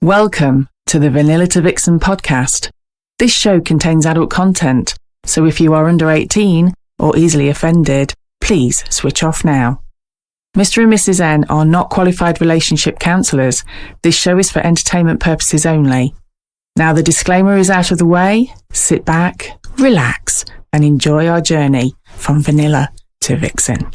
Welcome to the Vanilla to Vixen podcast. This show contains adult content, so if you are under 18 or easily offended, please switch off now. Mr. and Mrs. N are not qualified relationship counsellors. This show is for entertainment purposes only. Now the disclaimer is out of the way, sit back, relax, and enjoy our journey from Vanilla to Vixen.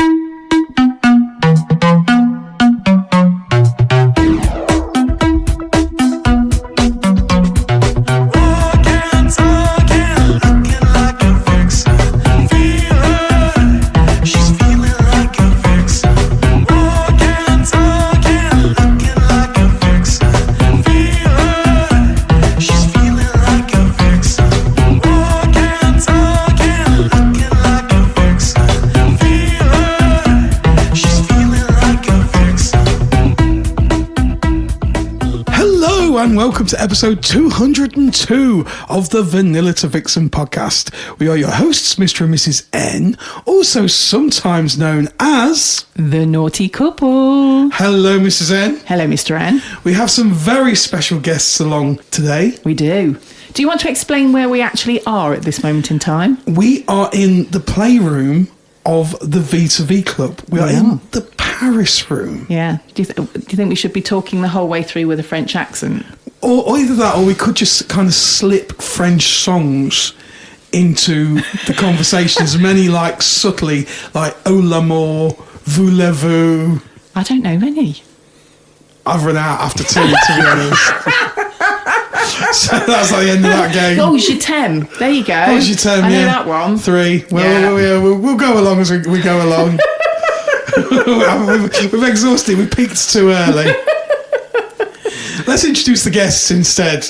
And welcome to episode 202 of the Vanilla to Vixen podcast. We are your hosts, Mr. and Mrs. N, also sometimes known as the Naughty Couple. Hello, Mrs. N. Hello, Mr. N. We have some very special guests along today. We do. Do you want to explain where we actually are at this moment in time? We are in the playroom of the V2V Club. We are in the Paris room. Yeah. Do you think we should be talking the whole way through with a French accent? Or either that, or we could just kind of slip French songs into the conversation. As many like subtly, like "Oh l'amour, voulez-vous." I don't know many. I've run out after two, to be honest. So that's like the end of that game. Oh, je t'aime. There you go. Oh, je t'aime, I know that one. 3. We'll go along as we go along. We've exhausted. We peaked too early. Let's introduce the guests instead.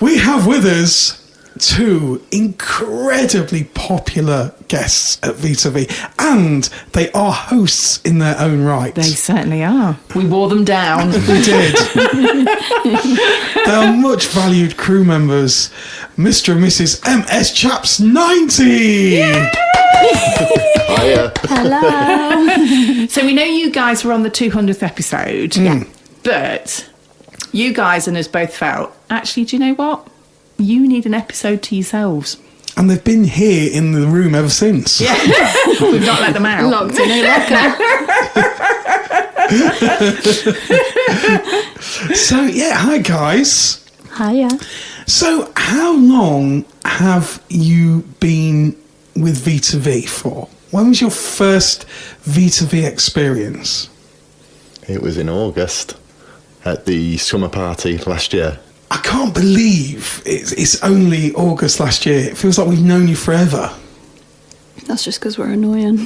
We have with us two incredibly popular guests at V2V, and they are hosts in their own right. They certainly are. We wore them down. We did. They are much valued crew members, Mr. and Mrs. MSCHAPS90. Hiya. Hello. So we know you guys were on the 200th episode. Yeah. But you guys and us both felt, actually, do you know what? You need an episode to yourselves. And they've been here in the room ever since. Yeah. We've not let them out. Locked in a locker. So, yeah, hi guys. Hiya. So, how long have you been with V2V for? When was your first V2V experience? It was in August at the summer party last year. I can't believe it's only August last year. It feels like we've known you forever. That's just because we're annoying.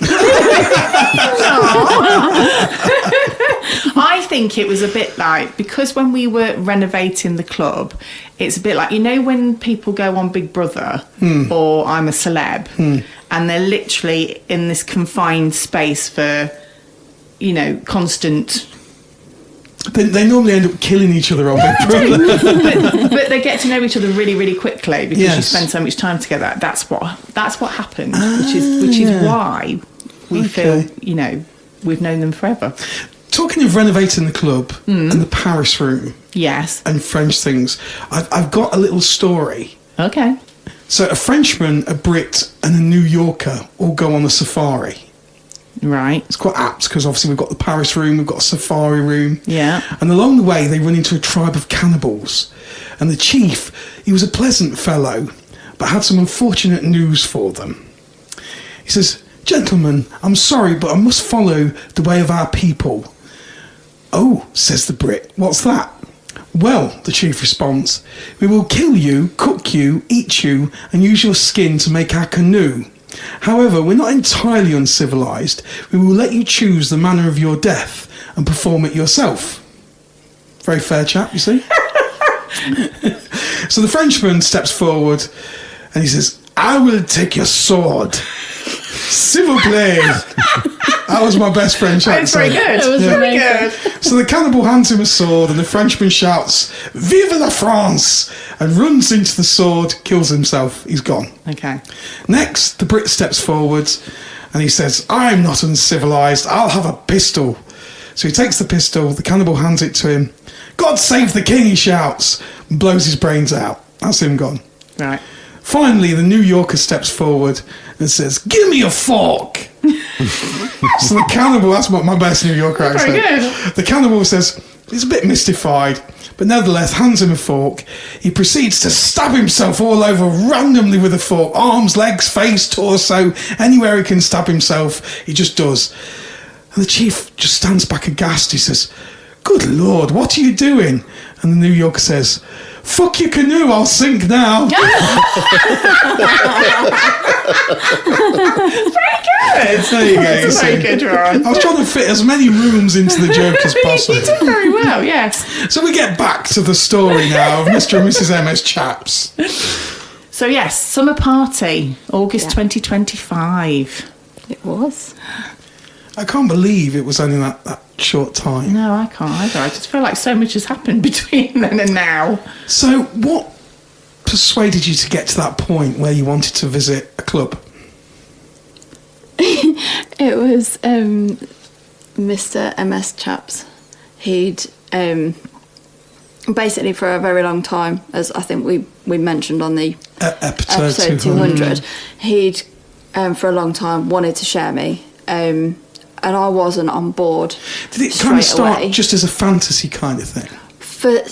I think it was a bit like, because when we were renovating the club, it's a bit like, you know, when people go on Big Brother or I'm a Celeb and they're literally in this confined space for, you know, constant... They normally end up killing each other on Big Brother. but they get to know each other really, really quickly because you spend so much time together. That's what happened, which is why we feel, you know, we've known them forever. Talking of renovating the club and the Paris room, yes, and French things, I've got a little story. Okay. So a Frenchman, a Brit, and a New Yorker all go on a safari. Right. It's quite apt because obviously we've got the Paris room, we've got a safari room. Yeah. And along the way, they run into a tribe of cannibals. And the chief, he was a pleasant fellow, but had some unfortunate news for them. He says, "Gentlemen, I'm sorry, but I must follow the way of our people." "Oh," says the Brit, "what's that?" "Well," the chief responds, "we will kill you, cook you, eat you, and use your skin to make our canoe. However, we're not entirely uncivilized. We will let you choose the manner of your death and perform it yourself." Very fair chap, you see. So the Frenchman steps forward and he says, "I will take your sword. S'il vous plaît." That was my best French accent. Very good. It was very good. So the cannibal hands him a sword and the Frenchman shouts, "Vive la France!" and runs into the sword, kills himself. He's gone. Okay. Next, the Brit steps forward and he says, "I'm not uncivilized. I'll have a pistol." So he takes the pistol, the cannibal hands it to him, God save the king, he shouts, and blows his brains out. That's him gone. Right. Finally, the New Yorker steps forward and says, give me a fork. So the cannibal, that's my best New Yorker accent. Very good. The cannibal says, he's a bit mystified, but nevertheless hands him a fork. He proceeds to stab himself all over randomly with a fork. Arms, legs, face, torso, anywhere he can stab himself, he just does. And the chief just stands back aghast. He says, good Lord, what are you doing? And the New Yorker says, fuck your canoe, I'll sink now. Very good. There you go. That's a very good one. I was trying to fit as many rooms into the joke as possible. You did very well, yes. So we get back to the story now of Mr. and Mrs. MS Chaps. So yes, summer party, August 2025. It was. I can't believe it was only that short time. No, I can't either. I just feel like so much has happened between then and now. So what persuaded you to get to that point where you wanted to visit a club? It was Mr. MS Chaps. He'd basically for a very long time, as I think we mentioned on the episode 200, he'd for a long time wanted to share me. And I wasn't on board. Did it kind of start just as a fantasy kind of thing? For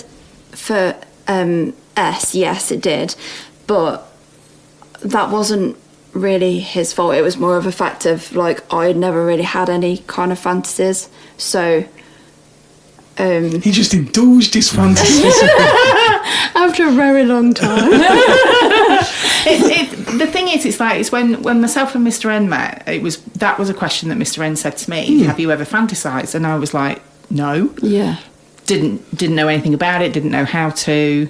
S, yes, it did, but that wasn't really his fault. It was more of a fact of like I had never really had any kind of fantasies, so he just indulged his fantasies after a very long time. The thing is, it's when myself and Mr. N met, that was a question that Mr. N said to me, have you ever fantasised? And I was like, no. Yeah. Didn't know anything about it, didn't know how to.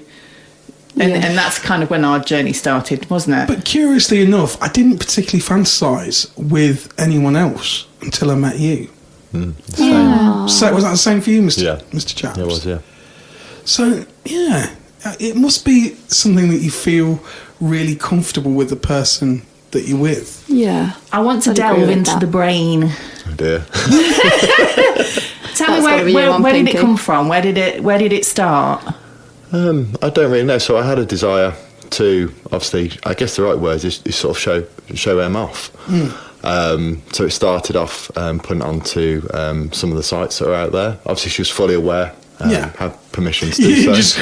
And that's kind of when our journey started, wasn't it? But curiously enough, I didn't particularly fantasise with anyone else until I met you. Yeah. So was that the same for you, Mr. Yeah. Mr. Chaps? It was, yeah. So, yeah, it must be something that you feel really comfortable with the person that you're with. Yeah. I want to I'd agree delve with into that. the brain. Oh dear. Tell me where did it come from? Where did it start? I don't really know. So I had a desire to, obviously, I guess the right word is sort of show them off. So it started off putting it onto some of the sites that are out there. Obviously, she was fully aware. Had permission to do You so. just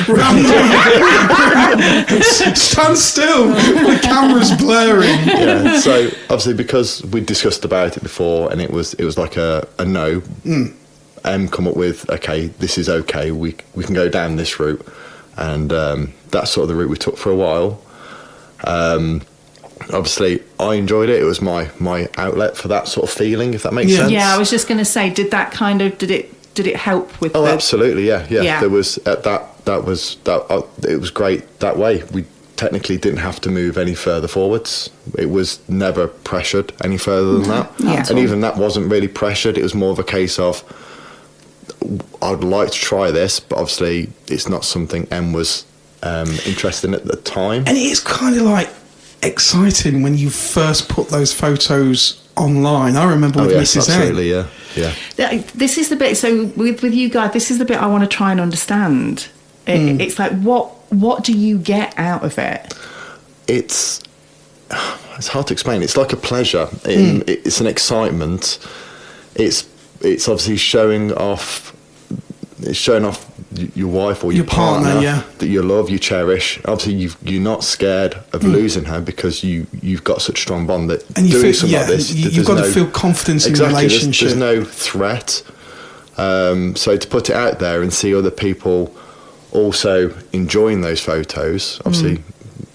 stand still. The camera's blurring. Yeah. So obviously, because we discussed about it before, and it was like a no. Come up with, okay, this is okay. We can go down this route, and that's sort of the route we took for a while. Obviously, I enjoyed it. It was my outlet for that sort of feeling, if that makes sense. Yeah, I was just going to say, did it help with? Oh, absolutely, yeah. Yeah. There was it was great that way. We technically didn't have to move any further forwards. It was never pressured any further than that. Yeah. And even that wasn't really pressured. It was more of a case of, I'd like to try this, but obviously it's not something Em was interested in at the time. And it's kind of like exciting when you first put those photos online. I remember with Mrs. N. Absolutely, yeah. This is the bit. So with you guys, this is the bit I want to try and understand. It's like what do you get out of it? It's hard to explain. It's like a pleasure. It's an excitement. It's obviously showing off. It's showing off your wife or your partner that you love, you cherish. Obviously, you're not scared of losing her because you've got such a strong bond that and you doing feel, something like this, you've got to feel confidence in the relationship. There's no threat. So to put it out there and see other people also enjoying those photos, obviously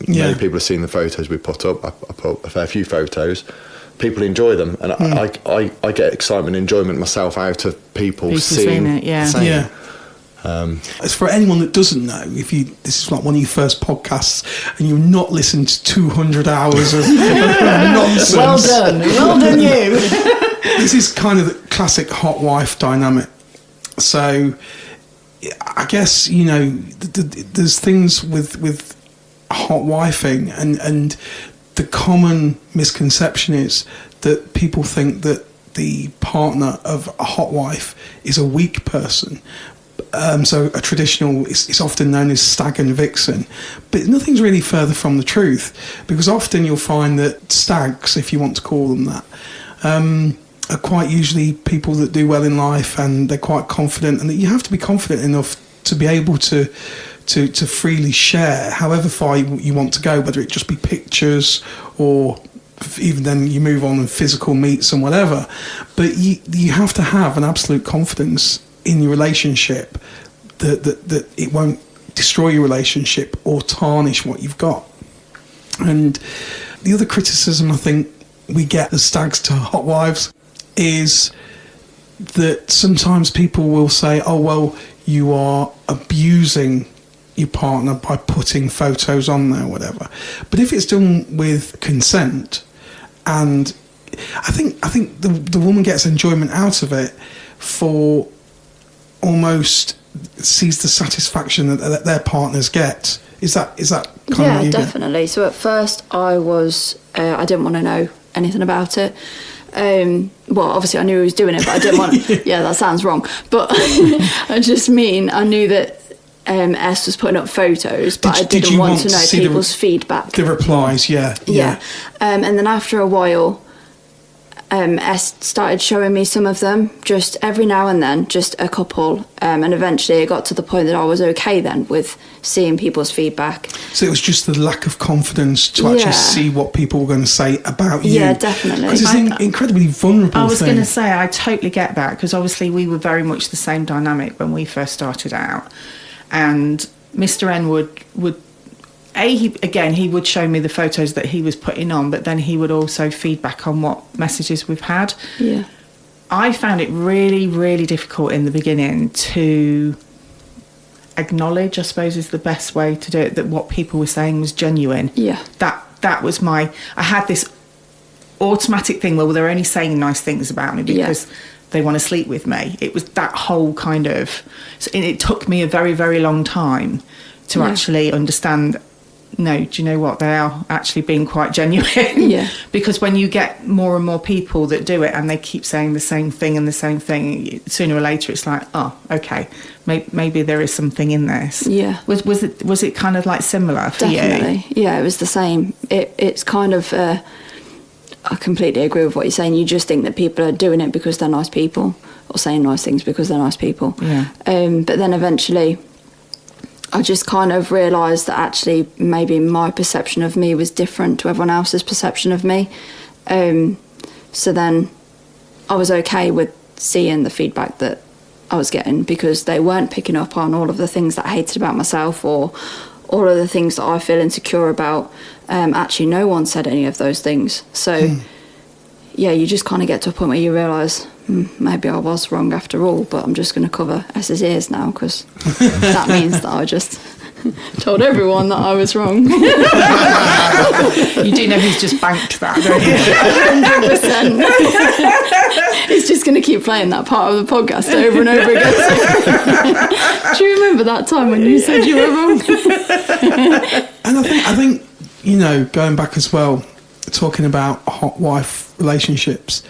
many people have seen the photos we put up. I put a fair few photos. People enjoy them, and I get excitement and enjoyment myself out of people seeing it. Yeah. the same. Yeah. As for anyone that doesn't know, this is like one of your first podcasts and you've not listened to 200 hours of nonsense. Well done you. This is kind of the classic hot wife dynamic. So I guess, there's things with hot wifing and the common misconception is that people think that the partner of a hot wife is a weak person. So a traditional, it's often known as stag and vixen, but nothing's really further from the truth, because often you'll find that stags, if you want to call them that, are quite usually people that do well in life, and they're quite confident, and that you have to be confident enough to be able to freely share however far you want to go, whether it just be pictures or even then you move on and physical meets and whatever. But you have to have an absolute confidence in your relationship that it won't destroy your relationship or tarnish what you've got. And the other criticism I think we get as stags to hot wives is that sometimes people will say, oh, well, you are abusing your partner by putting photos on there or whatever. But if it's done with consent, and I think the woman gets enjoyment out of it, for almost sees the satisfaction that their partners get. Is that kind of what you definitely. So at first I didn't want to know anything about it. Well, obviously I knew he was doing it, but I didn't want to. Yeah, that sounds wrong. But I just mean I knew that S was putting up photos, but I didn't want to know people's feedback. The replies, yeah. And then after a while, S started showing me some of them, just every now and then, just a couple, and eventually it got to the point that I was okay then with seeing people's feedback. So it was just the lack of confidence to actually see what people were going to say about you. Yeah, definitely. Because it's an incredibly vulnerable thing. I was going to say, I totally get that, because obviously we were very much the same dynamic when we first started out. And Mr. N would he would show me the photos that he was putting on, but then he would also feedback on what messages we've had. Yeah. I found it really, really difficult in the beginning to acknowledge, I suppose is the best way to do it, that what people were saying was genuine. Yeah. That was I had this automatic thing where they're only saying nice things about me because they want to sleep with me. It was that whole kind of... So it took me a very, very long time to actually understand, no, do you know what? They are actually being quite genuine. Yeah. Because when you get more and more people that do it and they keep saying the same thing and the same thing, sooner or later it's like, oh, okay, maybe there is something in this. Yeah. Was it kind of like similar for you? Definitely. Yeah, it was the same. It's kind of... I completely agree with what you're saying. You just think that people are doing it because they're nice people, or saying nice things because they're nice people. Yeah. But then eventually I just kind of realised that actually maybe my perception of me was different to everyone else's perception of me. So then I was okay with seeing the feedback that I was getting, because they weren't picking up on all of the things that I hated about myself, or all of the things that I feel insecure about. Actually, no one said any of those things. So, you just kind of get to a point where you realise, maybe I was wrong after all, but I'm just going to cover S's ears now, because that means that I just told everyone that I was wrong. You do know he's just banked that, don't you? 100%. He's just going to keep playing that part of the podcast over and over again. Do you remember that time when you said you were wrong? And I think, going back as well, talking about hot wife relationships,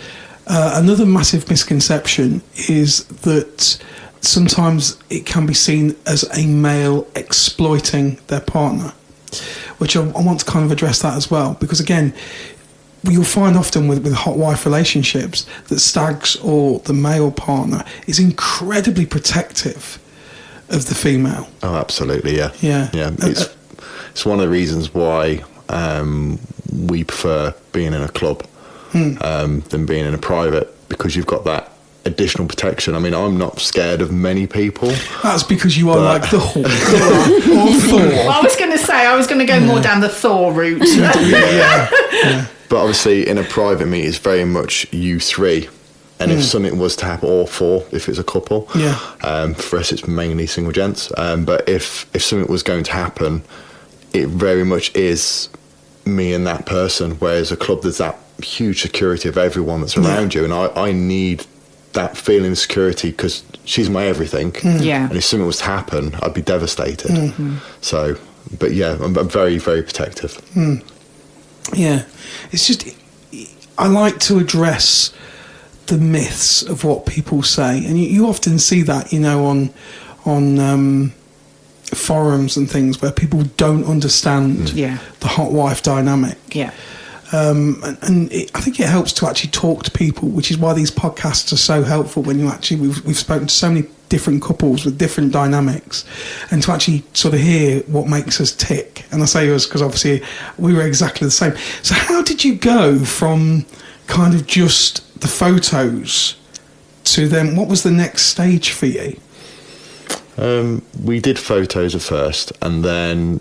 another massive misconception is that sometimes it can be seen as a male exploiting their partner, which I want to kind of address that as well, because again, you'll find often with hot wife relationships that stags or the male partner is incredibly protective of the female. Oh, absolutely, yeah. Yeah. It's one of the reasons why we prefer being in a club than being in a private, because you've got that additional protection. I mean, I'm not scared of many people. That's because you are like the Hulk or Thor. Well, I was going to go more down the Thor route. Yeah. But obviously, in a private meet, it's very much you three. And if something was to happen, or four, if it's a couple. Yeah. For us, it's mainly single gents. But if something was going to happen, it very much is me and that person. Whereas a club, there's that huge security of everyone that's around you. And I need that feeling of security, because she's my everything. Yeah. And if something was to happen, I'd be devastated. So, but yeah, I'm very, very protective. Yeah. It's just, I like to address the myths of what people say, and you often see that, on forums and things where people don't understand the hot wife dynamic. Yeah. I think it helps to actually talk to people, which is why these podcasts are so helpful. When you actually, we've spoken to so many different couples with different dynamics, and to actually sort of hear what makes us tick. And I say us because obviously we were exactly the same. So how did you go from kind of just the photos to then what was the next stage for you? We did photos at first, and then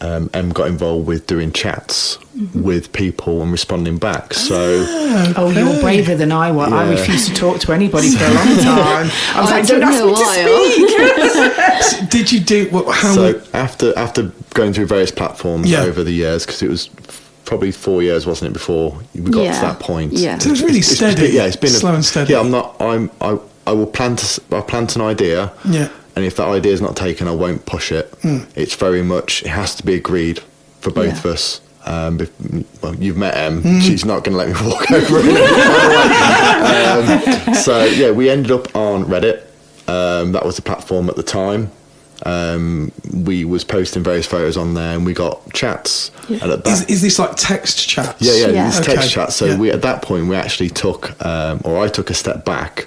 Em got involved with doing chats with people and responding back. So, you're braver than I was. Yeah. I refused to talk to anybody for a long time. I was like, took don't me a ask me to speak. So did you do how? So after going through various platforms over the years, because it was probably 4 years, wasn't it, before we got to that point? Yeah. So it was really steady. It's been slow and steady. Yeah, I will plant an idea. Yeah. And if that idea is not taken, I won't push it. It's very much, it has to be agreed for both of us. Well, you've met Em. She's not going to let me walk over it. So, yeah, we ended up on Reddit. That was the platform at the time. We was posting various photos on there, and we got chats. Yeah. And at that, is this like text chats? Yeah. It's text Okay. chats. So we at that point, we actually took, or I took a step back.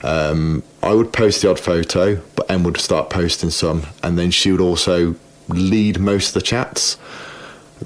I would post the odd photo, but Em would start posting some, and then she would also lead most of the chats.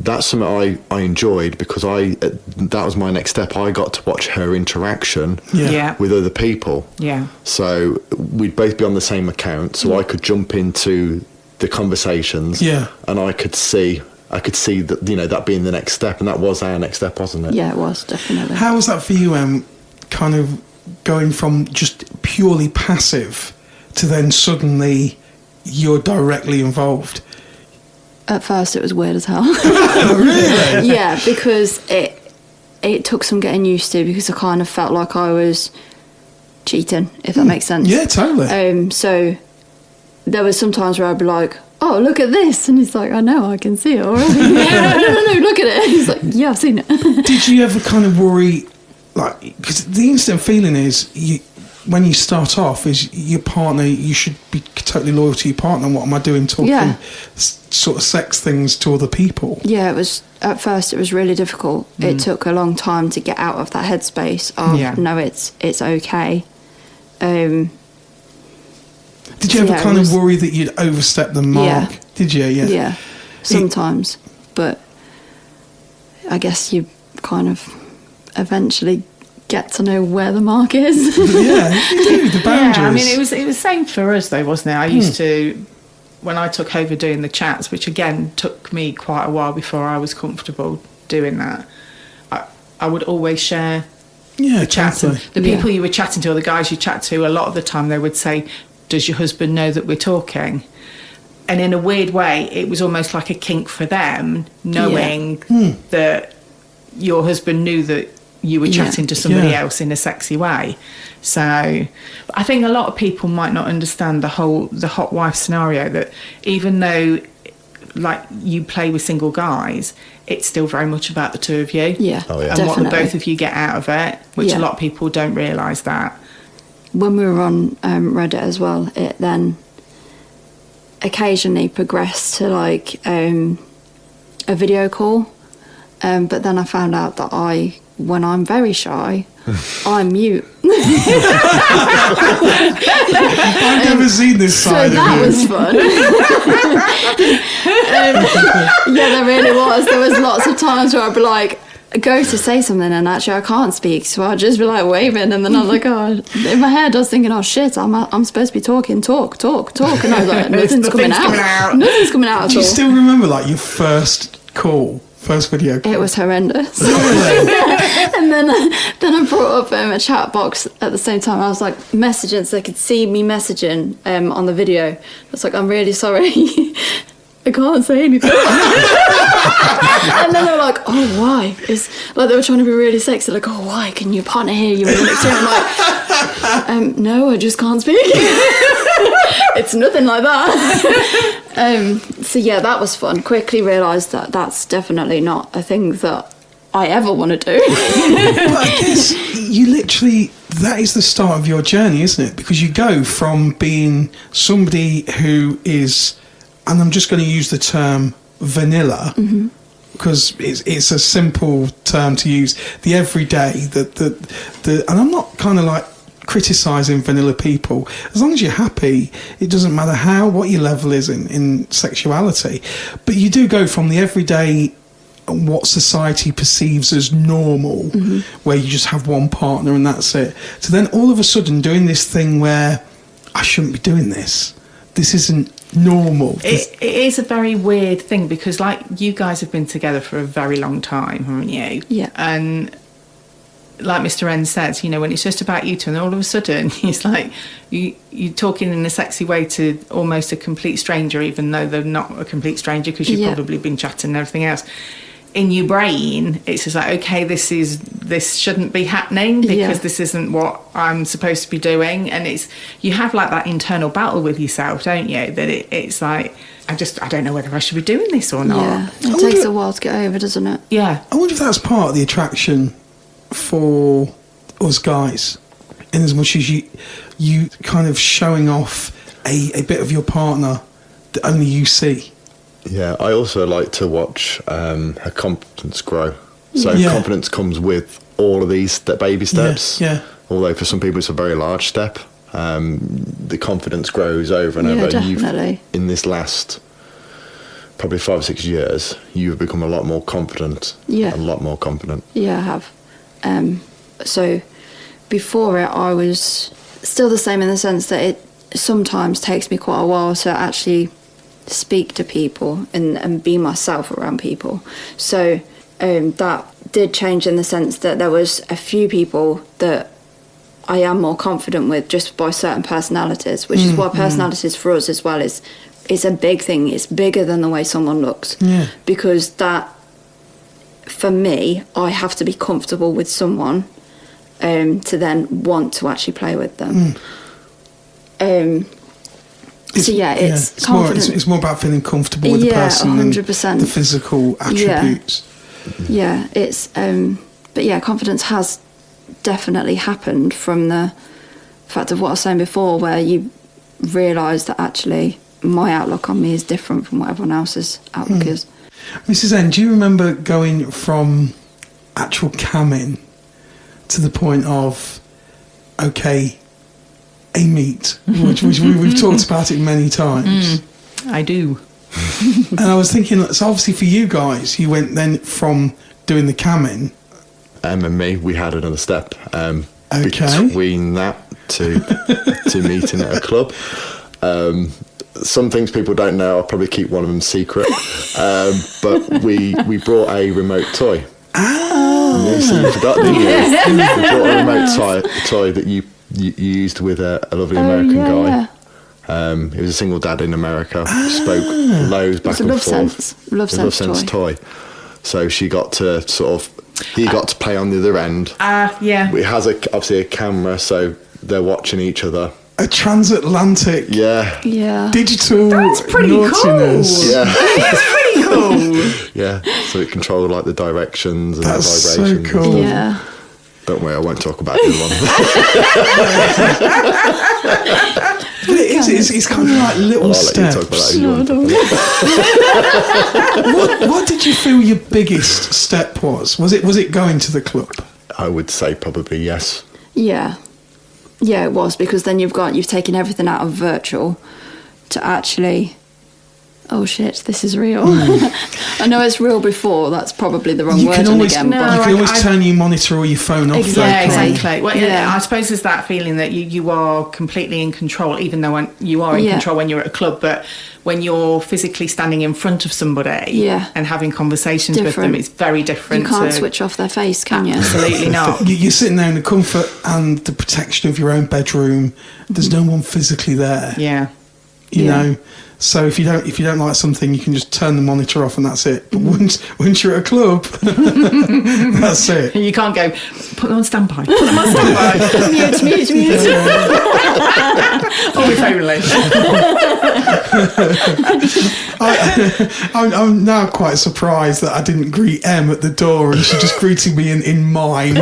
That's something I enjoyed, because that was my next step. I got to watch her interaction with other people. Yeah. So we'd both be on the same account, so I could jump into the conversations. Yeah. And I could see that, that being the next step, and that was our next step, wasn't it? Yeah, it was, definitely. How was that for you, Em? Kind of going from just purely passive to then suddenly you're directly involved? At first it was weird as hell. Really? Yeah, because it took some getting used to, because I kind of felt like I was cheating, if that makes sense. Yeah, totally. So there was some times where I'd be like, oh, look at this, and he's like, I know, I can see it already. no, look at it. And he's like, yeah, I've seen it. Did you ever kind of worry, like, because the instant feeling is when you start off is your partner, you should be totally loyal to your partner. What am I doing talking sort of sex things to other people? Yeah, at first it was really difficult. It took a long time to get out of that headspace of no, it's okay. Did you ever kind of worry that you'd overstep the mark? Yeah. Did you? Yeah, sometimes. But I guess you kind of eventually get to know where the mark is. Yeah, you do, the boundaries. Yeah, I mean, it was the same for us though, wasn't it? I used to, when I took over doing the chats, which again took me quite a while before I was comfortable doing that, I would always share the chats. Totally. And the people you were chatting to, or the guys you chat to, a lot of the time they would say, does your husband know that we're talking? And in a weird way, it was almost like a kink for them, knowing that your husband knew that you were chatting to somebody else in a sexy way. So I think a lot of people might not understand the hot wife scenario, that even though like you play with single guys, it's still very much about the two of you. Yeah, oh, yeah. And definitely. what the both of you get out of it, which a lot of people don't realise that. When we were on Reddit as well, it then occasionally progressed to like a video call. But then I found out that when I'm very shy, I'm mute. I've never seen this side of you. So that was fun. Yeah, there really was. There was lots of times where I'd be like, go to say something and actually I can't speak, so I'd just be like waving, and then I'm like, oh, in my head I was thinking, oh shit, I'm supposed to be talking, talk, and I was like, nothing's coming out. Nothing's coming out at all. Do you still remember like your first video call? It was horrendous. And then I brought up a chat box at the same time. I was like messaging so they could see me messaging on the video. I was like, I'm really sorry. I can't say anything. And then they were like, oh, why? It's like they were trying to be really sexy. Like, oh, why? Can your partner hear you in the next room? I'm like, no, I just can't speak. It's nothing like that. So yeah, that was fun. Quickly realised that that's definitely not a thing that I ever want to do. Well, I guess that is the start of your journey, isn't it? Because you go from being somebody who is, and I'm just going to use the term vanilla, because it's a simple term to use, the everyday, and I'm not kind of like criticising vanilla people. As long as you're happy, it doesn't matter what your level is in sexuality. But you do go from the everyday, what society perceives as normal, where you just have one partner and that's it, to then all of a sudden doing this thing where I shouldn't be doing this. This isn't normal. It is a very weird thing, because like you guys have been together for a very long time, haven't you? Yeah. And like Mr. N says, you know, when it's just about you two, and all of a sudden it's like you're talking in a sexy way to almost a complete stranger, even though they're not a complete stranger, because you've probably been chatting and everything else. In your brain, it's just like, okay, this shouldn't be happening, because this isn't what I'm supposed to be doing. And you have like that internal battle with yourself, don't you? That it's like, I don't know whether I should be doing this or not. Yeah, it takes a while to get over, doesn't it? Yeah. I wonder if that's part of the attraction for us guys, in as much as you kind of showing off a bit of your partner that only you see. Yeah, I also like to watch her confidence grow. So confidence comes with all of these baby steps. Yeah. Although for some people it's a very large step. The confidence grows over and over. Definitely. In this last probably 5 or 6 years, you've become a lot more confident. Yeah. A lot more confident. Yeah, I have. So before it, I was still the same in the sense that it sometimes takes me quite a while to actually speak to people and be myself around people. So that did change in the sense that there was a few people that I am more confident with just by certain personalities, which is why personalities for us as well is a big thing. It's bigger than the way someone looks. Yeah. Because that, for me, I have to be comfortable with someone to then want to actually play with them. It's confidence. It's more about feeling comfortable with the person 100%. than the physical attributes. Yeah, it's but yeah, confidence has definitely happened from the fact of what I was saying before, where you realise that actually my outlook on me is different from what everyone else's outlook is. Mrs. N, do you remember going from actual camming to the point of, okay, a meet, which we've talked about it many times? I do. And I was thinking, so obviously for you guys, you went then from doing the camming. And me, we had another step between that to meeting at a club. Some things people don't know, I'll probably keep one of them secret. But we brought a remote toy. Oh! You forgot, didn't you? We brought a remote toy that you used with a lovely American guy. He was a single dad in America. Spoke loads back and forth. Love sense toy. So she got to he got to play on the other end. Yeah. It has obviously a camera, so they're watching each other. A transatlantic. Yeah. Digital That's pretty naughtiness. cool. Yeah. It is pretty cool. Yeah. So it controlled like the directions and That's the vibrations. So cool. Yeah. Don't worry, I won't talk about the other one. But it's kind of like little steps. What did you feel your biggest step was? Was it going to the club? I would say probably yes. Yeah, it was, because then you've taken everything out of virtual to actually, oh shit, this is real. I know it's real before, that's probably the wrong word again. You can always turn your monitor or your phone off. Exactly. Well, I suppose there's that feeling that you are completely in control, even though you are in control when you're at a club, but when you're physically standing in front of somebody and having conversations with them, it's very different. You can't switch off their face, can you? Absolutely not. You're sitting there in the comfort and the protection of your own bedroom. There's no one physically there. Yeah. you know. So if you don't like something, you can just turn the monitor off and that's it. But once you're at a club, that's it. You can't go, put them on standby. Put them on standby. mute. Or if only. I'm now quite surprised that I didn't greet Em at the door and she just greeted me in mine.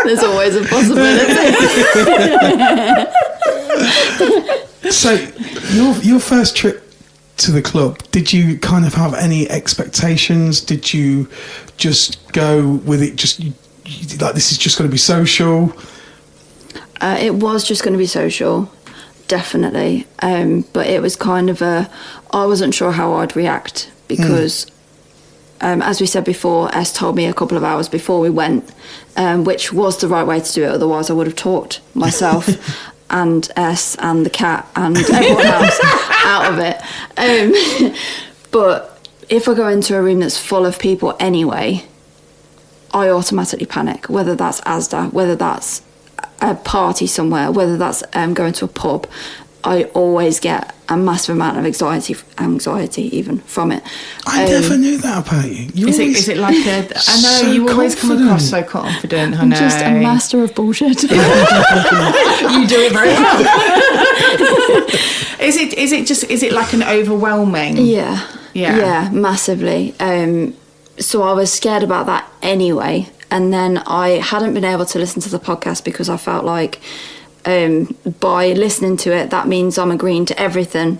There's always a possibility. So, your first trip to the club, did you kind of have any expectations? Did you just go with it, just like this is just going to be social? It was just going to be social, definitely. But it was kind of I wasn't sure how I'd react because, as we said before, S told me a couple of hours before we went, which was the right way to do it. Otherwise, I would have talked myself and S and the cat and everyone else out of it. But if I go into a room that's full of people anyway, I automatically panic, whether that's ASDA, whether that's a party somewhere, whether that's going to a pub. I always get a massive amount of anxiety even from it. I never knew that about you. Is it like a... I know, so you always come confident. across so confident, I I'm know. just a master of bullshit. You do it very well. Is it like an overwhelming... Yeah, massily. So I was scared about that anyway. And then I hadn't been able to listen to the podcast because I felt like by listening to it, that means I'm agreeing to everything.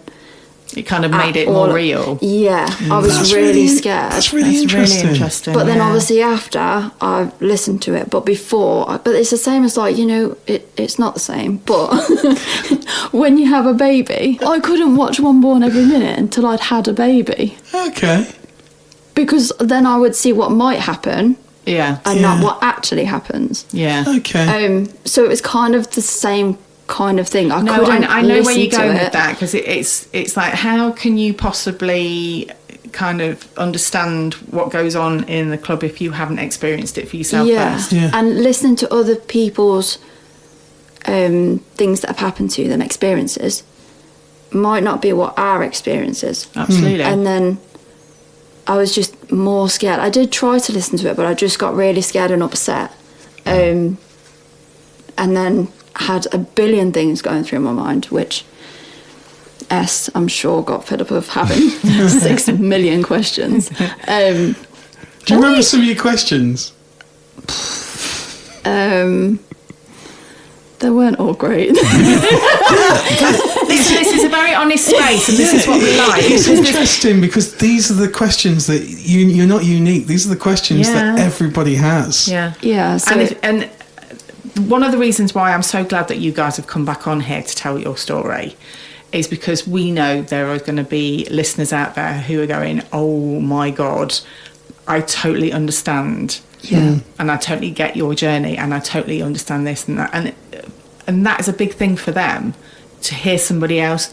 It kind of made it more real. Yeah, I was That's really scared. That's really interesting. But then obviously after I listened to it, but it's the same as like, it's not the same. But when you have a baby, I couldn't watch One Born every minute until I'd had a baby. Okay. Because then I would see what might happen. Yeah. And not what actually happens. Yeah. Okay. So it was kind of the same kind of thing. I know where you're going with that, because it's like, how can you possibly kind of understand what goes on in the club if you haven't experienced it for yourself first? Yeah. And listening to other people's things that have happened to them, experiences, might not be what our experience is. Absolutely. And then I was just more scared. I did try to listen to it, but I just got really scared and upset. And then had a billion things going through my mind, which S, I'm sure, got fed up of having 6 million questions. Do you remember some of your questions? They weren't all great. This is a very honest space, and this is what we like. It's interesting because these are the questions that you're not unique. These are the questions that everybody has. Yeah. Yeah. So And one of the reasons why I'm so glad that you guys have come back on here to tell your story is because we know there are going to be listeners out there who are going, oh my God, I totally understand. Yeah. And I totally get your journey, and I totally understand this and that. And that is a big thing for them, to hear somebody else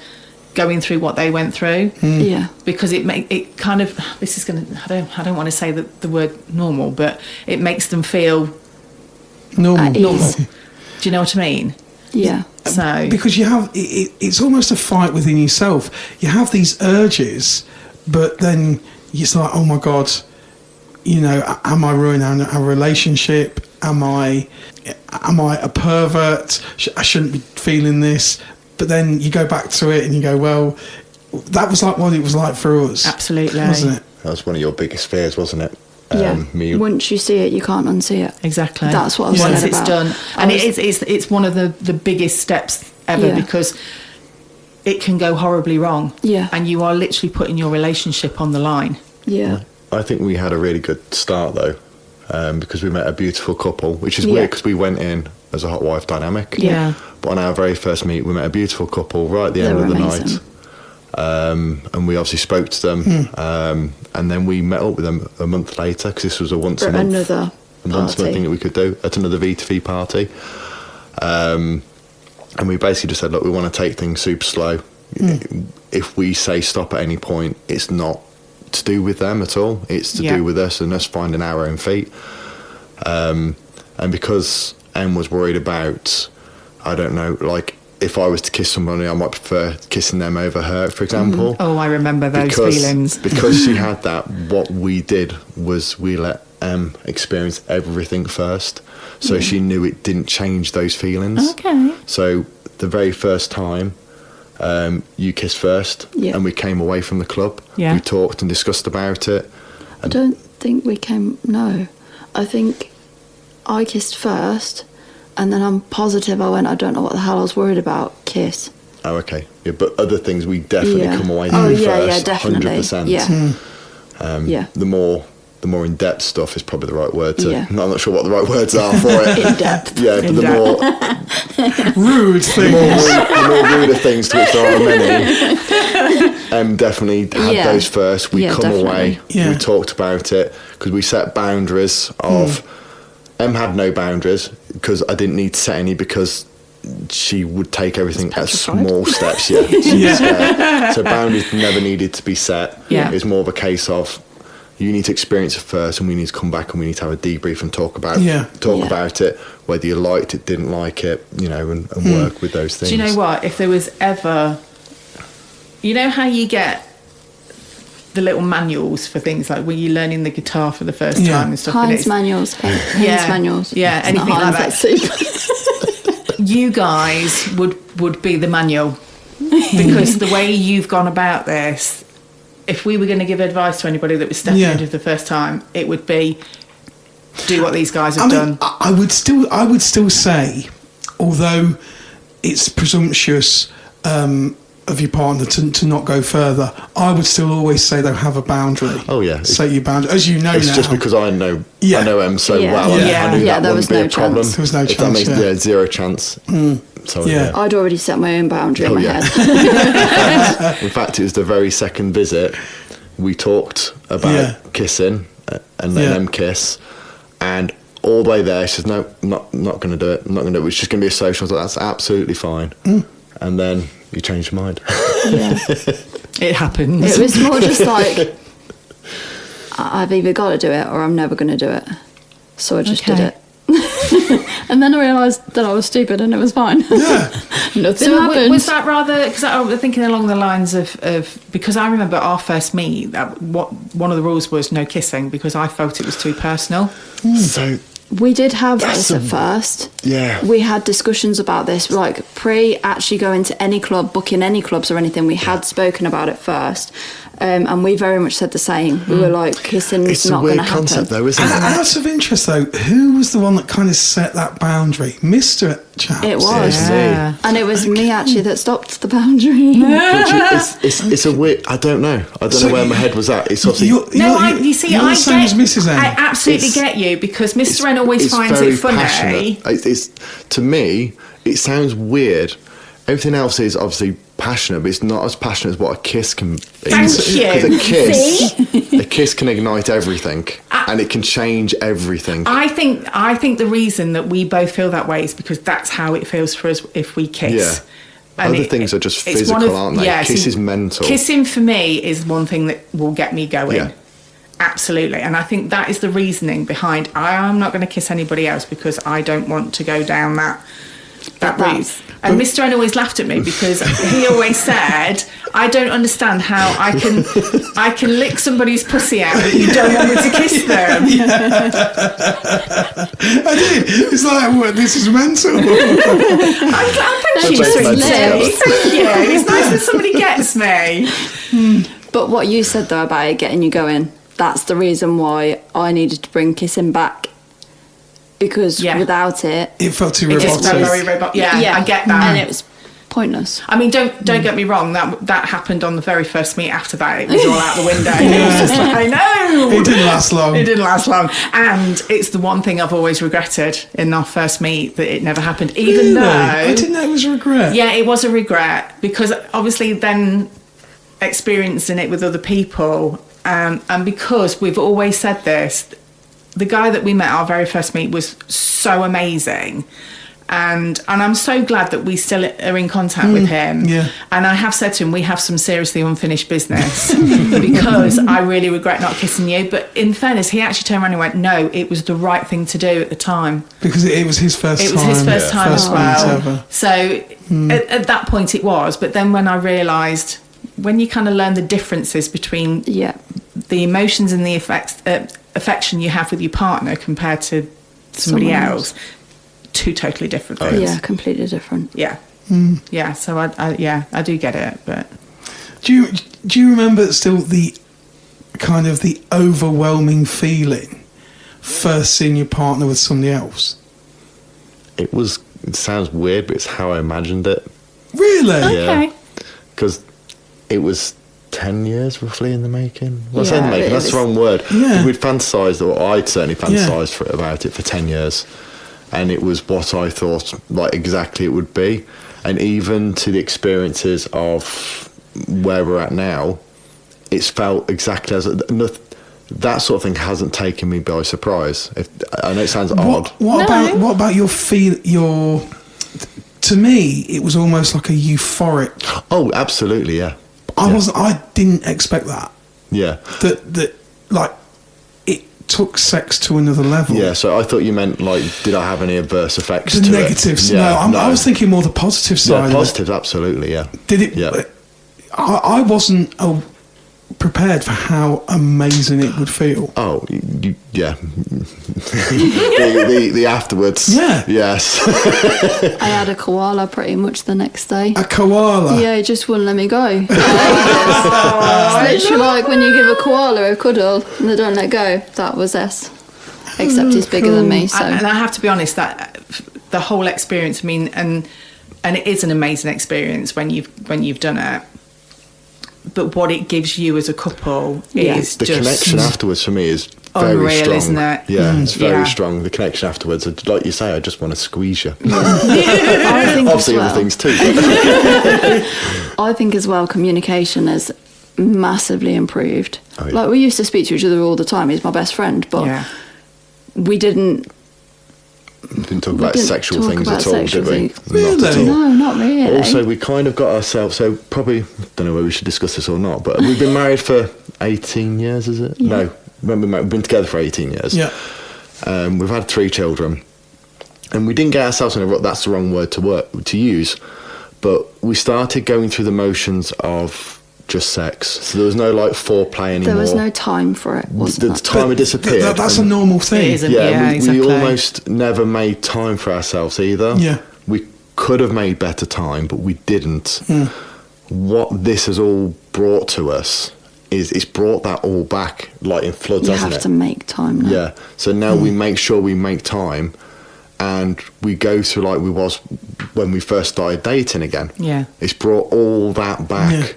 going through what they went through. Yeah. Because it kind of, this is going to, I don't want to say the word normal, but it makes them feel Normal. Do you know what I mean? Yeah. So because you have it's almost a fight within yourself. You have these urges, but then it's like, oh my God, am I ruining our relationship? Am I a pervert? I shouldn't be feeling this. But then you go back to it and you go, well, that was like what it was like for us. absolutely, Wasn't it? That was one of your biggest fears, wasn't it? Yeah. Once you see it, you can't unsee it. Exactly. That's what I was Once scared it's about. done, and it's one of the biggest steps ever, because it can go horribly wrong. Yeah. And you are literally putting your relationship on the line. Yeah. I think we had a really good start though, because we met a beautiful couple, which is weird because we went in as a hot wife dynamic. Yeah. But on our very first meet, we met a beautiful couple right at the They end were of the amazing. night. And we obviously spoke to them, and then we met up with them a month later, because this was a once a month Another party. thing that we could do at another V2V party. And we basically just said, look, we want to take things super slow. If we say stop at any point, it's not to do with them at all. It's to do with us and us finding our own feet. And because Em was worried about, I don't know, like if I was to kiss somebody, I might prefer kissing them over her, for example. Oh, I remember those feelings. Because she had that, what we did was we let Em experience everything first. So she knew it didn't change those feelings. Okay. So the very first time, you kissed first, and we came away from the club. Yeah. We talked and discussed about it. I don't think we came... No. I think I kissed first, and then I'm positive I went, I don't know what the hell I was worried about, kiss. Oh, okay. Yeah, but other things we definitely come away from first. first, Definitely. 100%. Yeah. The more in-depth stuff is probably the right word to... Yeah. I'm not sure what the right words are for it. In-depth. Yeah, but the more Rude things. the more ruder things, to which there are many, definitely had those first. We come away, we talked about it, because we set boundaries of... Em had no boundaries, because I didn't need to set any, because she would take everything at small steps. She was scared. So boundaries never needed to be set. Yeah. It was more of a case of, you need to experience it first, and we need to come back and we need to have a debrief and talk about it, whether you liked it, didn't like it, and work with those things. Do you know what? If there was ever... You know how you get the little manuals for things like when you're learning the guitar for the first time and stuff? Heinz manuals. Heinz manuals. Yeah, It's anything not like Heinz, that. You guys would be the manual, because the way you've gone about this, if we were going to give advice to anybody that was stepping into the first time, it would be, do what these guys have done. I would still say, although it's presumptuous of your partner to not go further, I would still always say they'll have a boundary. Oh yeah, set your boundary, as you know. It's now. just because I know Em so well. I knew that there wouldn't was be no a problem. chance. There was no If chance. that makes zero chance. So, I'd already set my own boundary in my head. In fact, it was the very second visit we talked about kissing and letting them kiss, and all the way there she says, no, not going to do it. I'm not going to do it. It's just going to be a social. I was like, that's absolutely fine. And then you changed your mind. It happens. It was more just like, I've either got to do it or I'm never going to do it. So I just did it. And then I realised that I was stupid and it was fine. Yeah. Nothing So happened. was that rather, because I was thinking along the lines of because I remember our first meet, one of the rules was no kissing, because I felt it was too personal. So we did have this at first. Yeah. We had discussions about this, like actually going to any club, booking any clubs or anything. We had spoken about it first. And we very much said the same. We were like, kissing's not going to happen. It's a weird concept though, isn't it? Out of interest though, who was the one that kind of set that boundary? Mr. Chaps. It was. Yeah. And it was me actually that stopped the boundary. It's a weird... I don't know. I don't know where my head was at. It's obviously... You're the same as Mrs. M. I absolutely get you, because Mr. N always finds it funny. It's to me, it sounds weird. Everything else is obviously passionate, but it's not as passionate as what a kiss can be. Thank you. Because a kiss can ignite everything, and it can change everything. I think the reason that we both feel that way is because that's how it feels for us if we kiss. Yeah. Other things are just physical, aren't they? Kiss is mental. Kissing for me is one thing that will get me going. Yeah. Absolutely. And I think that is the reasoning behind I'm not going to kiss anybody else, because I don't want to go down that route. And Mr. N always laughed at me, because he always said, I don't understand how I can lick somebody's pussy out, but you don't want me to kiss them. I did. It's like, what, this is mental. I'm glad that she's sweet. Thank you. It's nice that somebody gets me. But what you said though about it getting you going, that's the reason why I needed to bring kissing back. Because without it... It felt too It robotic. just felt very robotic. Yeah, I get that. And it was pointless. I mean, don't get me wrong. That happened on the very first meet. After that, it was all out the window. It was just like, no. It didn't last long. It didn't last long. And it's the one thing I've always regretted in our first meet, that it never happened. Even though... I didn't know it was a regret. Yeah, it was a regret, because obviously then experiencing it with other people, and because we've always said this, the guy that we met our very first meet was so amazing, And I'm so glad that we still are in contact with him. Yeah. And I have said to him, we have some seriously unfinished business because I really regret not kissing you. But in fairness, he actually turned around and went, no, it was the right thing to do at the time. Because it was his first time. It was his first time as well. Ever. So at that point it was. But then when I realised, when you kind of learn the differences between the emotions and the affection you have with your partner compared to somebody else, two totally different things. Yeah, completely different. Yeah. Yeah, so I do get it, but... Do you remember still the kind of the overwhelming feeling first seeing your partner with somebody else? It sounds weird, but it's how I imagined it. Really? Okay. Yeah. Because it was 10 years roughly in the making. Well, I say in the making, that's the wrong word. Yeah. We'd fantasised, or I'd certainly fantasised about it for 10 years. And it was what I thought, like, exactly it would be. And even to the experiences of where we're at now, it's felt exactly as... that sort of thing hasn't taken me by surprise. I know it sounds odd. What about your feel? To me, it was almost like a euphoric. Oh, absolutely, yeah. I didn't expect that. Yeah. That like it took sex to another level. Yeah. So I thought you meant, like, did I have any adverse effects? The to negatives. It? Yeah, No, I was thinking more the positive side. Yeah, positives, absolutely. Yeah. Did it? Yeah. I wasn't prepared for how amazing it would feel. Oh, yeah. the afterwards. Yeah. Yes. I had a koala pretty much the next day. A koala. Yeah, he just wouldn't let me go. It's literally like when you give a koala a cuddle and they don't let go. That was us. Except he's bigger than me, so. And I have to be honest, that the whole experience, I mean, and it is an amazing experience when you've done it. But what it gives you as a couple is the just... connection afterwards for me is very unreal, strong. isn't it? Yeah, it's very Yeah. strong. The connection afterwards, like you say, I just want to squeeze you. I think Obviously as well, other things too. I think as well, communication has massively improved. Oh, yeah. Like, we used to speak to each other all the time. He's my best friend, but we didn't talk about sexual talk things about at all, did we? sexual Really? Not at all. No, not really. Also, we kind of got ourselves, so probably, don't know whether we should discuss this or not, but we've been married for 18 years, is it? Yeah. No, we've been together for 18 years. Yeah. We've had 3 children, and we didn't get ourselves in a rut, that's the wrong word to use, but we started going through the motions of just sex. So there was no, like, foreplay anymore. There was no time for it, wasn't The there? time had disappeared. That's a normal thing. It isn't. Yeah, exactly. we almost never made time for ourselves either. Yeah. We could have made better time, but we didn't. What this has all brought to us is it's brought that all back, like in floods, You hasn't have it? to make time now. Yeah. So now we make sure we make time, and we go through like we was when we first started dating again. Yeah. It's brought all that back.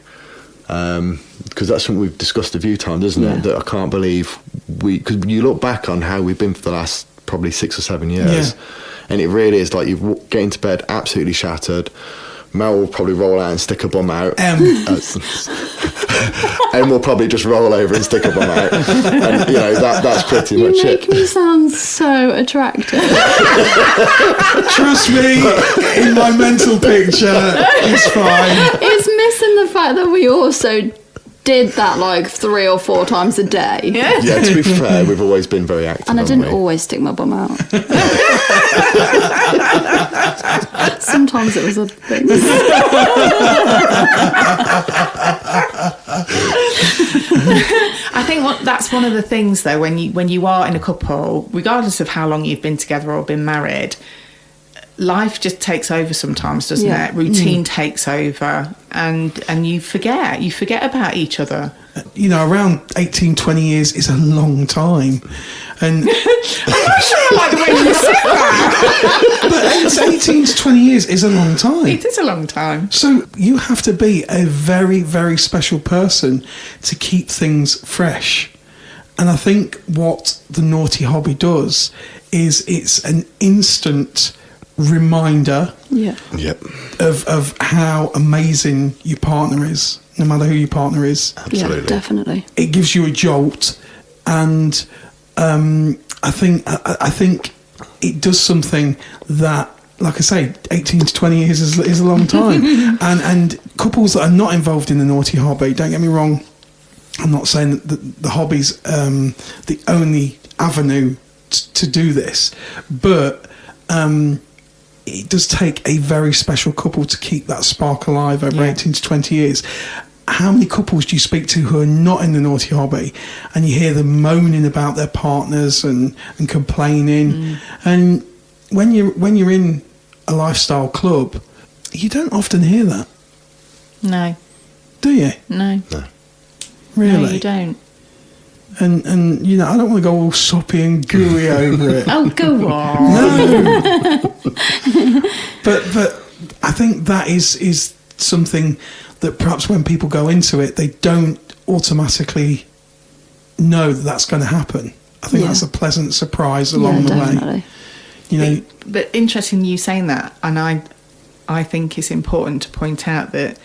Because that's something we've discussed a few times, isn't it? That I can't believe because you look back on how we've been for the last probably 6 or 7 years, and it really is like you get into bed absolutely shattered. Mel will probably roll out and stick a bum out. Em will probably just roll over and stick a bum out, and you know that's pretty much You it. make me sound so attractive. Trust me, in my mental picture, it's fine. It's missing the fact that we also did that like 3 or 4 times a day. Yeah, to be fair, we've always been very active. And I haven't didn't we? always stick my bum out. Sometimes it was other things. I think that's one of the things, though, when you are in a couple, regardless of how long you've been together or been married, life just takes over sometimes, doesn't it? Routine takes over, and you forget about each other. You know, around 18, 20 years is a long time. And I'm sure like the way you said that. but it's 18 to 20 years is a long time. It is a long time. So you have to be a very, very special person to keep things fresh. And I think what the Naughty Hobby does is it's an instant reminder Yep. of how amazing your partner is, no matter who your partner is. Absolutely. Yeah, definitely. It gives you a jolt, and I think it does something that like I say, 18 to 20 years is a long time. and couples that are not involved in the naughty hobby, don't get me wrong, I'm not saying that the hobby's the only avenue to do this, but it does take a very special couple to keep that spark alive over 18 to 20 years. How many couples do you speak to who are not in the naughty hobby, and you hear them moaning about their partners and complaining? And when you're in a lifestyle club, you don't often hear that. No. Do you? No. Really? No, you don't. And you know, I don't want to go all soppy and gooey over it. Oh, go on. No. but I think that is something that perhaps when people go into it, they don't automatically know that that's going to happen. I think that's a pleasant surprise along the way. You know, but interesting you saying that, and I think it's important to point out that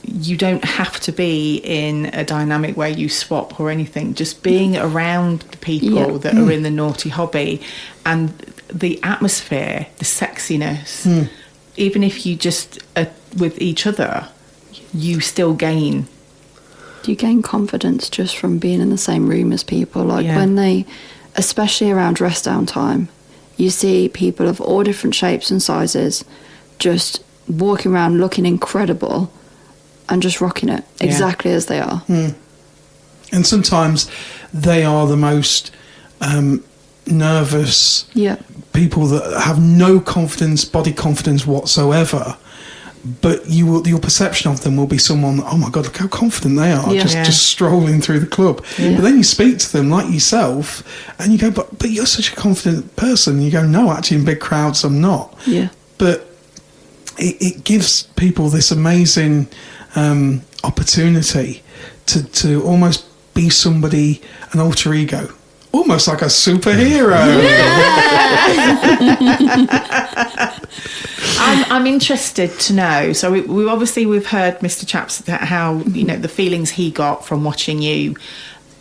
you don't have to be in a dynamic where you swap or anything. Just being around the people that are in the naughty hobby and the atmosphere, the sexiness, even if you just are with each other, you still gain. You gain confidence just from being in the same room as people. Like when they, especially around rest down time, you see people of all different shapes and sizes just walking around looking incredible and just rocking it exactly as they are. And sometimes they are the most nervous people that have no confidence, body confidence whatsoever. But your perception of them will be someone, oh my God, look how confident they are, just strolling through the club. But then you speak to them like yourself and you go, but you're such a confident person. And you go, no, actually in big crowds I'm not. But it gives people this amazing opportunity to almost be somebody, an alter ego. Almost like a superhero. I'm interested to know. So we've heard Mr. Chaps how the feelings he got from watching you.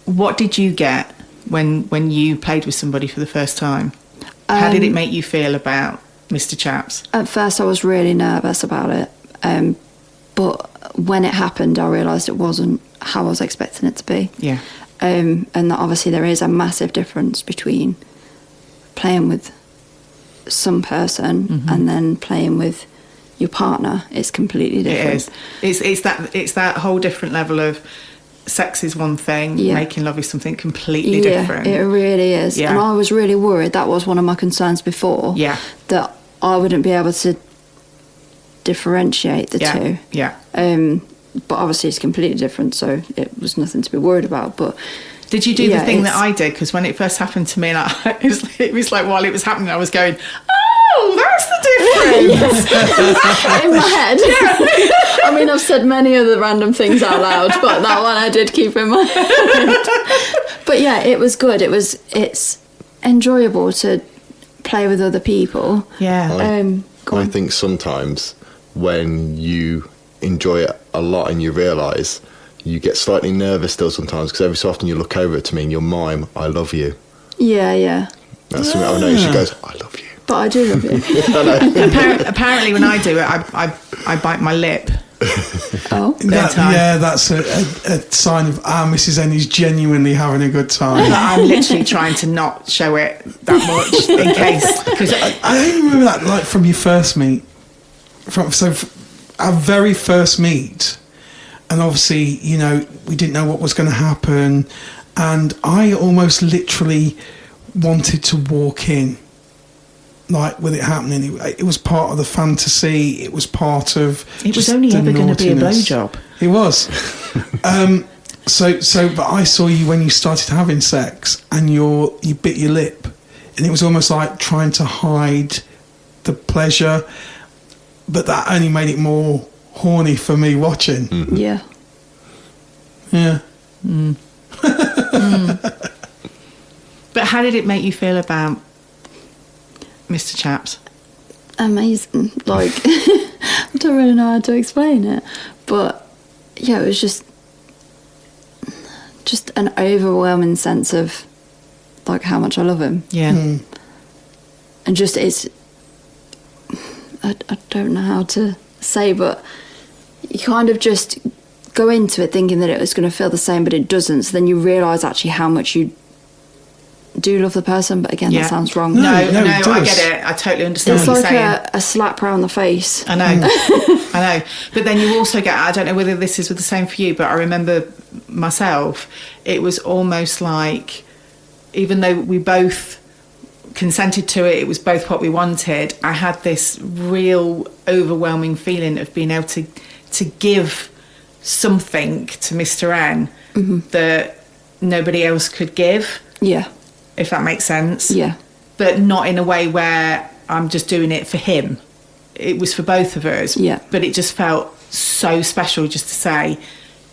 What did you get when you played with somebody for the first time? How did it make you feel about Mr. Chaps? At first, I was really nervous about it, but when it happened, I realised it wasn't how I was expecting it to be. Yeah. And that obviously there is a massive difference between playing with some person and then playing with your partner. It's completely different. It is. It's that whole different level of sex is one thing, making love is something completely different. It really is. And I was really worried. That was one of my concerns before. That I wouldn't be able to differentiate the two. But obviously it's completely different, so it was nothing to be worried about. But did you do the thing that I did? Because when it first happened to me, it was like while it was happening, I was going, "Oh, that's the difference." In my head. I mean, I've said many other random things out loud, but that one I did keep in my head. But yeah, it was good. It's enjoyable to play with other people. I think sometimes when you enjoy it a lot and you realise you get slightly nervous still sometimes, because every so often you look over to me and you'll mime, "I love you." That's something I've noticed. She goes, "I love you." But I do love you. Apparently when I do it, I bite my lip. That's a sign of Mrs. N is genuinely having a good time. I'm literally trying to not show it that much in case. Because I remember that, like, from your first meet. Our very first meet, and obviously, we didn't know what was going to happen, and I almost literally wanted to walk in, like, with it happening. It was part of the fantasy. It was part of. It was only ever going to be a blowjob. It was. But I saw you when you started having sex, and you bit your lip, and it was almost like trying to hide the pleasure. But that only made it more horny for me watching. Yeah. But how did it make you feel about Mr. Chaps? Amazing. Like, I don't really know how to explain it. But, yeah, it was just an overwhelming sense of, like, how much I love him. Yeah. And just, I don't know how to say, but you kind of just go into it thinking that it was going to feel the same, but it doesn't. So then you realise actually how much you do love the person, but again, that sounds wrong. No, it I does. get it. I totally understand It's what you're like saying. a slap round the face. I know, I know. But then you also get, I don't know whether this is the same for you, but I remember myself, it was almost like, even though we both consented to it, it was both what we wanted, I had this real overwhelming feeling of being able to give something to Mr. N that nobody else could give. Yeah. If that makes sense. Yeah. But not in a way where I'm just doing it for him. It was for both of us. Yeah. But it just felt so special just to say,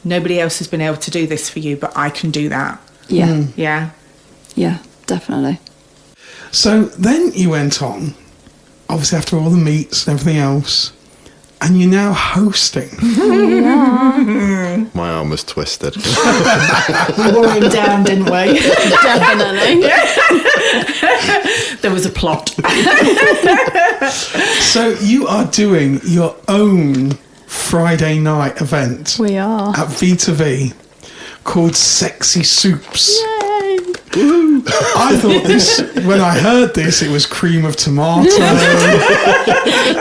nobody else has been able to do this for you, but I can do that. Yeah. Yeah. Yeah, definitely. So then you went on, obviously after all the meets and everything else, and you're now hosting. My arm was twisted. We wore him down, didn't we? Definitely. There was a plot. So you are doing your own Friday night event We are. at V2V called Sexy Supes. Yay. I thought this, when I heard this, it was cream of tomato.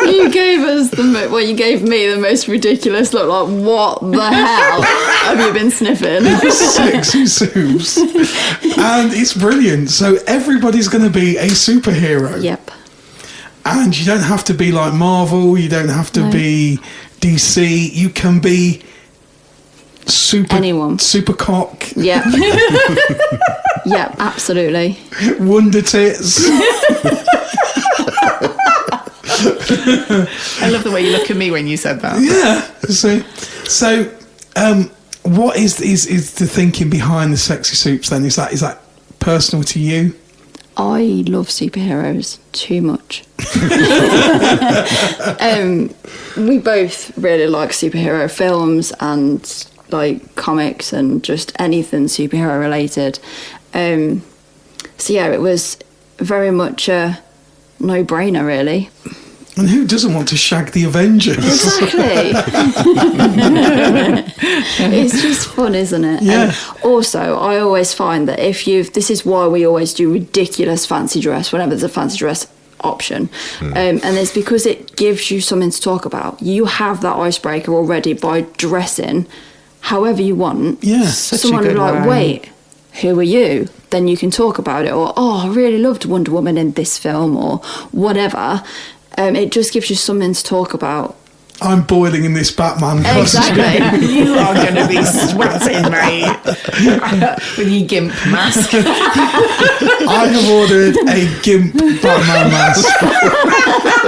You gave us you gave me the most ridiculous look, like, what the hell have you been sniffing? Sexy Supes. And it's brilliant. So everybody's going to be a superhero. Yep. And you don't have to be like Marvel, you don't have to be DC, you can be Anyone. super cock, Yep. Yep, absolutely. wonder tits. I love the way you look at me when you said that. Yeah. So what is the thinking behind the Sexy Supes then? Is that personal to you? I love superheroes too much. We both really like superhero films and like comics and just anything superhero related. So yeah, it was very much a no-brainer, really. And who doesn't want to shag the Avengers? Exactly. It's just fun, isn't it? Yeah. And also, I always find that this is why we always do ridiculous fancy dress whenever there's a fancy dress option. And it's because it gives you something to talk about. You have that icebreaker already by dressing however you want. Yeah. Someone will be like, wait, who are you? Then you can talk about it. Or, oh, I really loved Wonder Woman in this film, or whatever. It just gives you something to talk about. I'm boiling in this Batman costume. Exactly. You are going to be sweating, mate. With your gimp mask. I have ordered a GIMP Batman mask.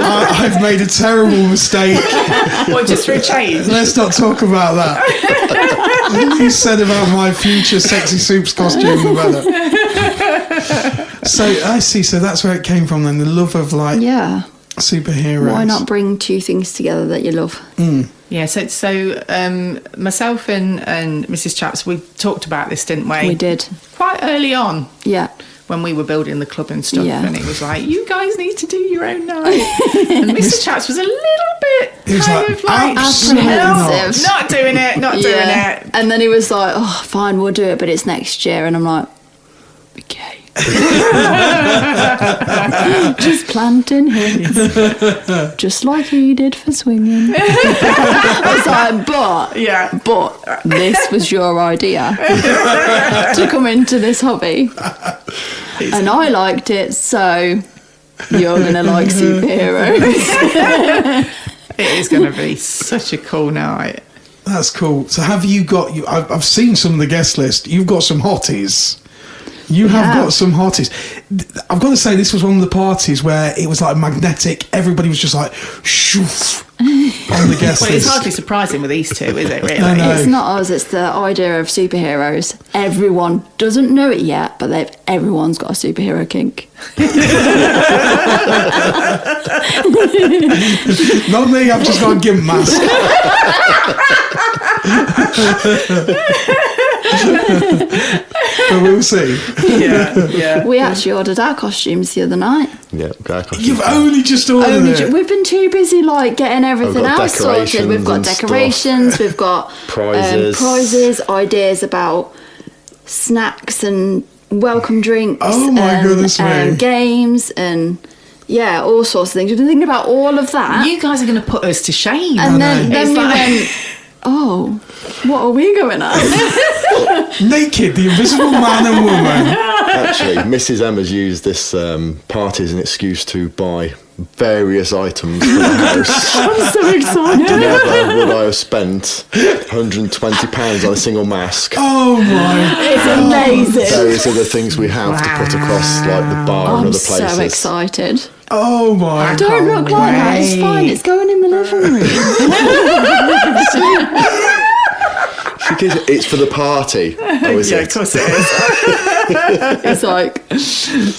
I've made a terrible mistake. What, just for a change? Let's not talk about that. You said about my future Sexy Supes costume, the better. So I see. So that's where it came from then. The love of Yeah. superheroes. Why not bring two things together that you love? Yeah, so myself and Mrs. Chaps, we talked about this, didn't we? We did. Quite early on. Yeah. When we were building the club and stuff, Yeah. and it was like, you guys need to do your own night. And Mrs. Chaps was a little bit He was kind like, of like, absolutely apprehensive. not doing it, not doing it. And then he was like, oh, fine, we'll do it, but it's next year. And I'm like, okay. Just planting hints. Just like he did for swinging. I was like, but this was your idea to come into this hobby. And I liked it, so you're going to like superheroes. It is going to be such a cool night. That's cool. So have you got you? I've seen some of the guest list. You've got some hotties. You have got some hotties. I've got to say, this was one of the parties where it was like magnetic. Everybody was just like, shoof, on the guest Well, list. it's hardly surprising with these two, is it, really? No. It's not us, it's the idea of superheroes. Everyone doesn't know it yet, but everyone's got a superhero kink. Not me, I've just got a GIMP mask. But we'll see. Yeah. We actually ordered our costumes the other night. Yeah, You've only just ordered it. We've been too busy getting everything got else sorted. We've got decorations and decorations, we've got Prizes. ideas about snacks and welcome drinks. Oh my goodness me. Games and all sorts of things. We've been thinking about all of that. You guys are going to put us to shame. And then It's we like- went, oh, what are we going at? Naked, the invisible man and woman. Actually, Mrs. Emma's used this party as an excuse to buy various items for the house. I'm so excited. Never would I have spent £120 on a single mask. Oh my. It's amazing. Various other things we have to put across, like the bar and I'm other places. so excited. Oh my. Don't look like that. It's fine. It's going in the living room. It's for the party. Oh, is Yeah, it? of course it is. It's like,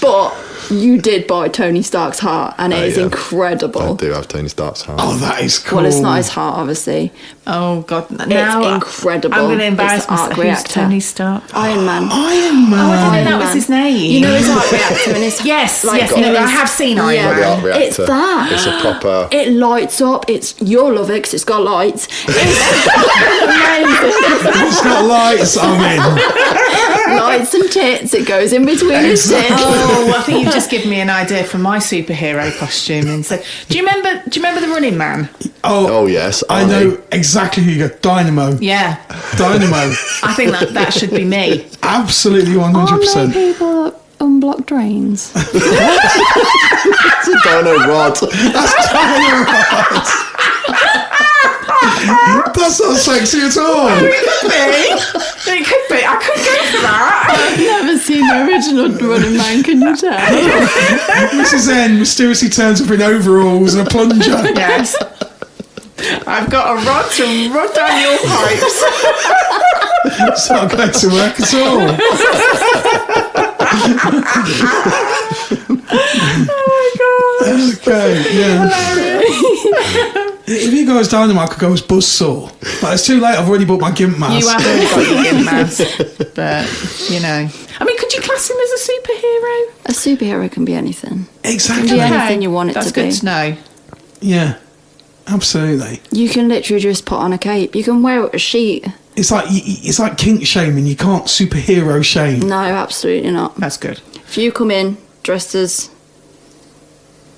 but you did buy Tony Stark's heart, and it is yeah. incredible. I do have Tony Stark's heart. Oh, that is cool. Well, it's not his heart, obviously. Oh, God. Now, It's incredible. I'm going to embarrass It's the arc myself. Who's reactor. Tony Stark? Iron Man. Iron Man. Oh, I didn't know that Iron was Man. his name. You know his arc reactor and his Yes, like, yes. you know, No, I his- have seen Iron Yeah. The arc reactor. It's that. It's a proper. It lights up. You'll love it because it's got lights. It's amazing. It's got lights. I'm in. Lights and tits. It goes in between his tits. Oh, well, I think you've just given me an idea for my superhero costume. And so, do you remember the Running Man? Oh yes, I know exactly who you got. Dynamo. Yeah, Dynamo. I think that should be me. Absolutely Aren't 100%. they people that unblock drains? It's a dino rod. That's not sexy at all. It could be. I could go for that. I've never seen the original Running Man, can you tell? Mrs. N mysteriously turns up in overalls and a plunger. Yes. I've got a rod to rod down your pipes. It's not going to work at all. Okay, yeah. If you go as Dynamo, I could go as Buzzsaw. But it's too late, I've already bought my GIMP mask. You have already got your gimp mask, but you know. I mean, could you class him as a superhero? A superhero can be anything. Exactly. Yeah. Anything you want it That's to good be. to know. Yeah, absolutely. You can literally just put on a cape. You can wear a sheet. It's like kink shaming. You can't superhero shame. No, absolutely not. That's good. If you come in dressed as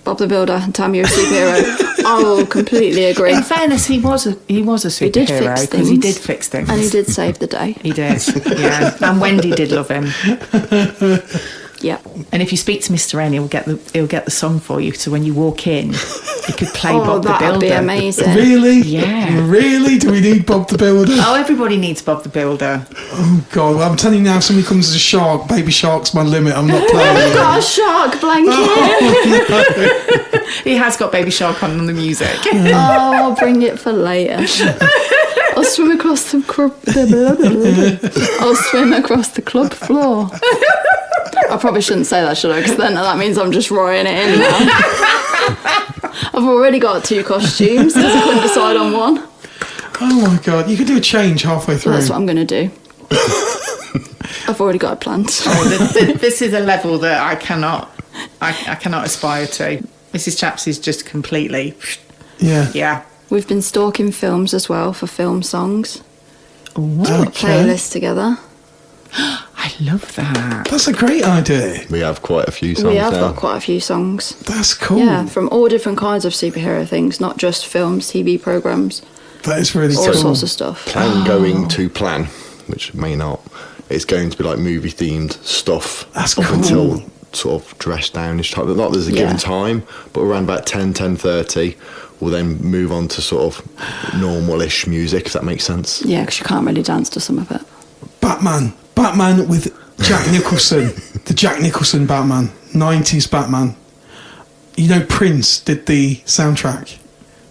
Bob the Builder and tell me you're a superhero, I will completely agree. In fairness, he was a superhero did fix because he things. did fix things. And he did save the day. He did, yeah. And Wendy did love him. Yeah. And if you speak to Mr. N, he'll get the song for you. So when you walk in, he could play Oh, Bob the Builder. that'd be amazing. Really? Yeah. Really? Do we need Bob the Builder? Oh, everybody needs Bob the Builder. Oh, God. Well, I'm telling you now, if somebody comes as a shark, baby shark's my limit. I'm not playing I've it. got a shark blanket. He has got Baby Shark on the music. Oh, I'll bring it for later. I'll swim across the I'll swim across the club floor. I probably shouldn't say that, should I? Because then that means I'm just writing it in now. I've already got 2 costumes because I couldn't decide on one. Oh, my God. You could do a change halfway through. That's what I'm going to do. I've already got it planned. This is a level that I cannot aspire to. Mrs. Chaps is just completely, yeah. We've been stalking films as well for film songs. Ooh, Okay. Playlist together. I love that. That's a great idea. We have quite a few songs We have now. got quite a few songs. That's cool. Yeah, from all different kinds of superhero things, not just films, TV programs, That is really all cool. sorts of stuff. Plan going to plan, which may not. It's going to be like movie themed stuff That's up cool. until sort of dress downish type. Not there's a given time, but around about 10:30, we'll then move on to sort of normal-ish music, if that makes sense. Yeah, because you can't really dance to some of it. Batman with Jack Nicholson. The Jack Nicholson Batman. 90s Batman. You know Prince did the soundtrack.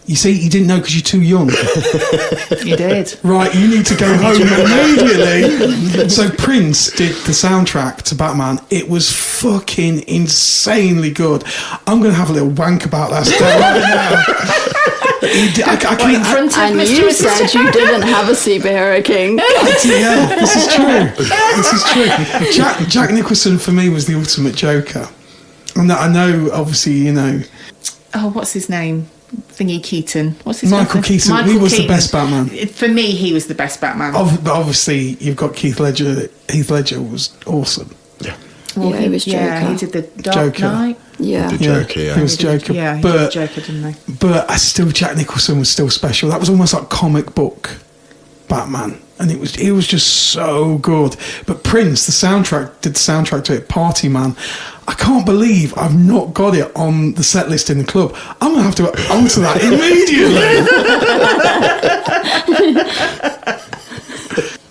You see, you didn't know because you're too young. You did. Right, you need to go home immediately. So Prince did the soundtrack to Batman. It was fucking insanely good. I'm going to have a little wank about that stuff right now. I in couldn't. front of And Mr. you and Mrs. said you didn't have a superhero king. Yeah, this is true. This is true. Jack Nicholson for me was the ultimate Joker, and I know, obviously, you know. Oh, what's his name? Thingy Keaton. What's his Michael name? Keaton. Michael He was Keaton. the best Batman. For me, he was the best Batman. But obviously, you've got Heath Ledger. Heath Ledger was awesome. Yeah. Well, Yeah, he was Yeah, Joker. he did the Dark Joker. Knight. Yeah. The Joker, yeah. He was Joker. Yeah, he but did Joker, didn't he? but Jack Nicholson was still special. That was almost like comic book Batman, and it was just so good. But Prince, did the soundtrack to it, Party Man. I can't believe I've not got it on the set list in the club. I'm gonna have to alter that immediately.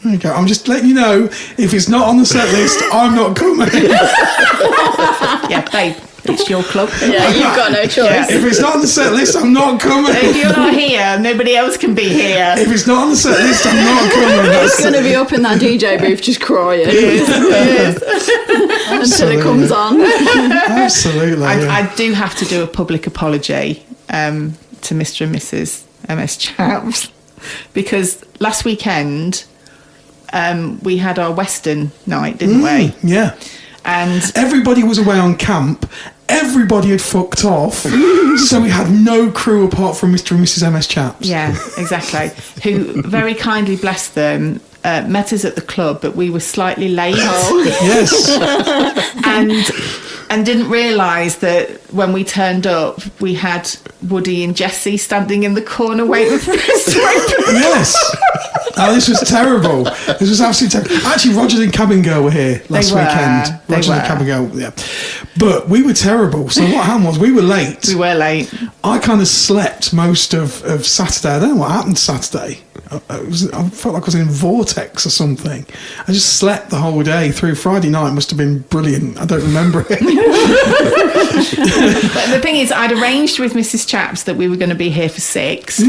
There you go. I'm just letting you know, if it's not on the set list, I'm not coming. Yeah, babe, it's your club. Yeah, you've got no choice. Yeah. If it's not on the set list, I'm not coming. If you're not here, nobody else can be here. If it's not on the set list, I'm not coming. He's going to be up in that DJ booth just crying until it comes on. Absolutely. Yeah. I do have to do a public apology to Mr. and Mrs. MSCHAPS, because last weekend we had our Western night, didn't we? Yeah. And Everybody was away on camp. Everybody had fucked off. So we had no crew apart from Mr. and Mrs. MSCHAPS. yeah, exactly. Who very kindly, bless them, met us at the club, but we were slightly late. Yes. and didn't realise that when we turned up, we had Woody and Jessie standing in the corner waiting for us to open. Yes. Oh, this was terrible. This was absolutely terrible. Actually, Roger and Cabin Girl were here last weekend. They Roger and were. Cabin Girl, yeah. But we were terrible. So what happened was we were late. We were late. I kind of slept most of Saturday. I don't know what happened Saturday. I felt like I was in Vortex or something. I just slept the whole day through. Friday night must have been brilliant. I don't remember it. But the thing is, I'd arranged with Mrs. Chaps that we were going to be here for 6,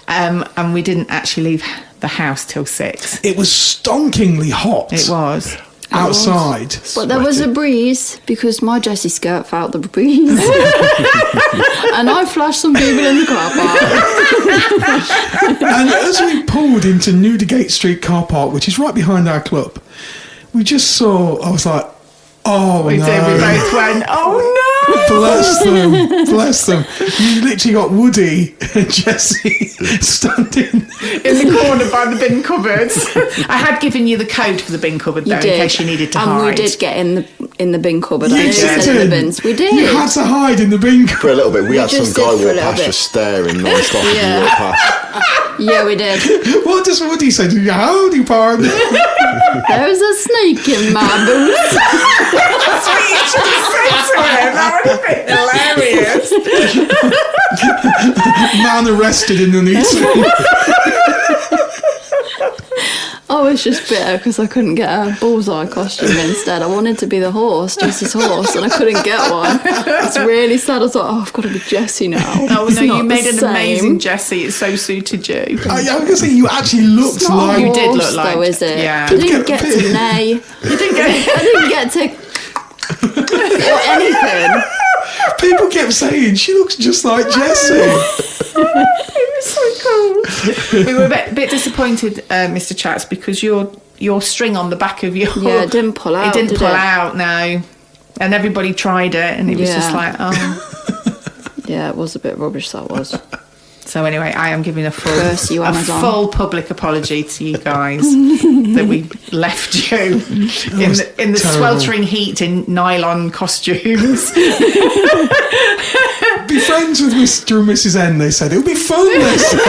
and we didn't actually leave the house till 6. It was stonkingly hot. It was. outside. But there was a breeze because my Jessie skirt felt the breeze. And I flashed some people in the car park. And as we pulled into Newdigate Street car park, which is right behind our club, we just saw, I was like, oh We no. did. We both went, oh no! Bless them, bless them. You literally got Woody and Jessie standing In the corner by the bin cupboards. I had given you the code for the bin cupboard though, in case you needed to and hide. we did get in the bin cupboard. You I know you said in the didn't. bins. We did. You had to hide in the bin For a cupboard. little bit, we had some just guy did for a walk little past bit. just staring non-stop as Yeah. we walked past. Yeah, we did. What does Woody say? Howdy, pardon. There was a snake in my boots. That's what you should have said to him. That would have been hilarious. Man arrested in the I was just bitter because I couldn't get a bullseye costume instead. I wanted to be the horse, Jessie's horse, and I couldn't get one. It's really sad. I was like, oh, I've got to be Jessie now. Oh It's no, not you made the an same. amazing Jessie. It so suited you. I was going to say, you actually looked It's not like... a You did horse, look like- though, is it? yeah. I didn't get to neigh. You didn't get I didn't get to or anything. People kept saying, she looks just like Jessie. so cool. We were a bit disappointed, Mr. Chats, because your string on the back of your Yeah, it didn't pull out. it didn't did pull it? out, no. And everybody tried it, and it was just Yeah. like, oh. Yeah, it was a bit rubbish. That was. So anyway, I am giving a Curse you, Amazon. full public apology to you guys that we left you in the terrible. sweltering heat in nylon costumes. Be friends with Mr. and Mrs. N, they said. It'll be fun, they said.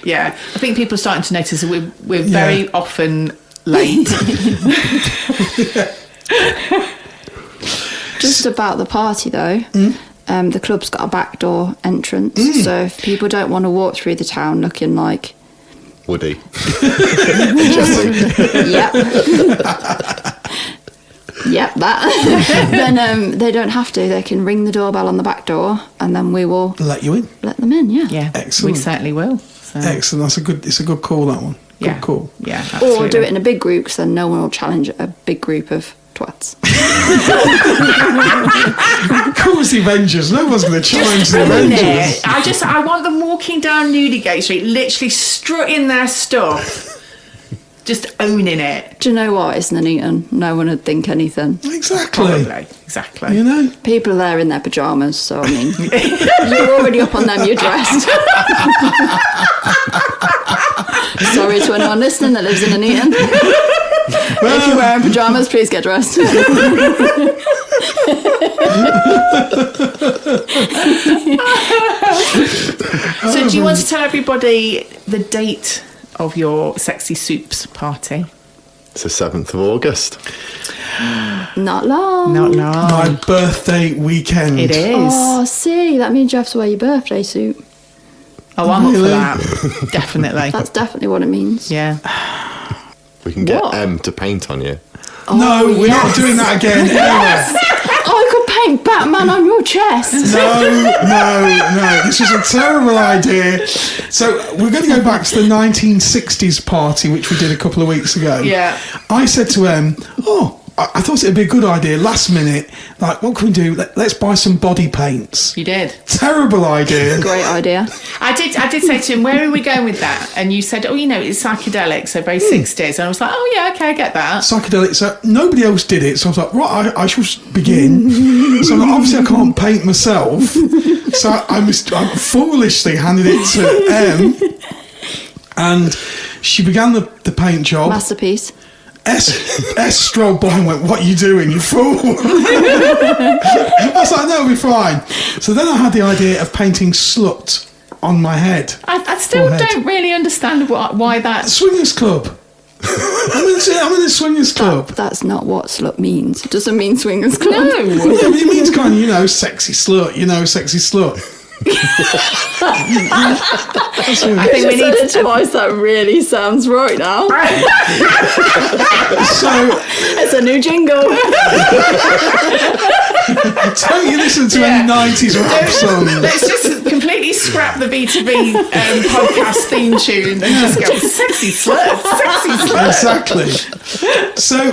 Yeah, I think people are starting to notice that we're very often late. Just about the party though. The club's got a backdoor entrance, so if people don't want to walk through the town looking like, Woody. Jessie. yep, yep, that, then they don't have to. They can ring the doorbell on the back door, and then we will Let you in. let them in. Yeah, Yeah, Excellent. we certainly will. So, Excellent. It's a good call, that one. Good yeah, call. Yeah, absolutely. or do it in a big group, because then no one will challenge a big group of twats. Cool as the Avengers. No one's going to challenge the Avengers. I want them walking down Newdigate Street, literally strutting their stuff, just owning it. Do you know what? It's Nuneaton. No one would think anything. Exactly. Probably. Exactly. You know? People are there in their pyjamas, so I mean, you're already up on them, you're dressed. Sorry to anyone listening that lives in Nuneaton. If you're wearing pyjamas, please get dressed. So do you want to tell everybody the date of your Sexy Supes party? It's the 7th of August. Not long. Not long. My birthday weekend. It is. Oh, see, that means you have to wear your birthday suit. Oh, I'm Really? up for that. Definitely. That's definitely what it means. Yeah. We can get What? M to paint on you. No, we're not doing that again. Ever. I could paint Batman on your chest. No. This was a terrible idea. So we're going to go back to the 1960s party, which we did a couple of weeks ago. Yeah. I said to Em, I thought it'd be a good idea last minute. Like, what can we do? Let's buy some body paints. You did. Terrible idea. Great idea. I did say to him, where are we going with that? And you said, it's psychedelic, so very 60s. And I was like, oh yeah, okay, I get that. Psychedelic. So nobody else did it. So I was like, right, I shall begin. So obviously I can't paint myself. So I foolishly handed it to Em. And she began the paint job. Masterpiece. S strolled by and went, "What are you doing, you fool?" I was like, "No, it'll be fine." So then I had the idea of painting slut on my head. I still Forehead. don't really understand why that... Swingers club. I'm in a swingers club. That's not what slut means. It doesn't mean swingers club. No. Yeah, but it means kind of, sexy slut. Sexy slut. I think we need it twice. That really sounds right now. So It's a new jingle. don't you listen to any 90s rap song? Let's just completely scrap the V2V podcast theme tune and just go, sexy slut, sexy slut. Exactly. So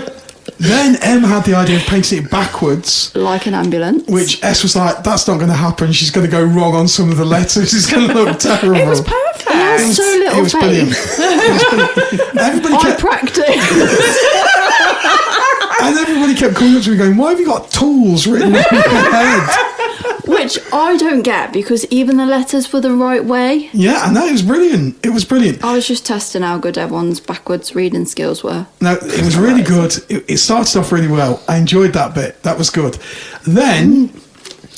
then Em had the idea of painting it backwards. Like an ambulance. Which S was like, that's not going to happen. She's going to go wrong on some of the letters. It's going to look terrible. It was perfect. It was so little It was brilliant. Everybody I kept, practiced. and everybody kept coming up to me going, "Why have you got tools written on your head?" Which I don't get, because even the letters were the right way. Yeah, I know, it was brilliant. It was brilliant. I was just testing how good everyone's backwards reading skills were. No, it was really good. It started off really well. I enjoyed that bit. That was good. Then,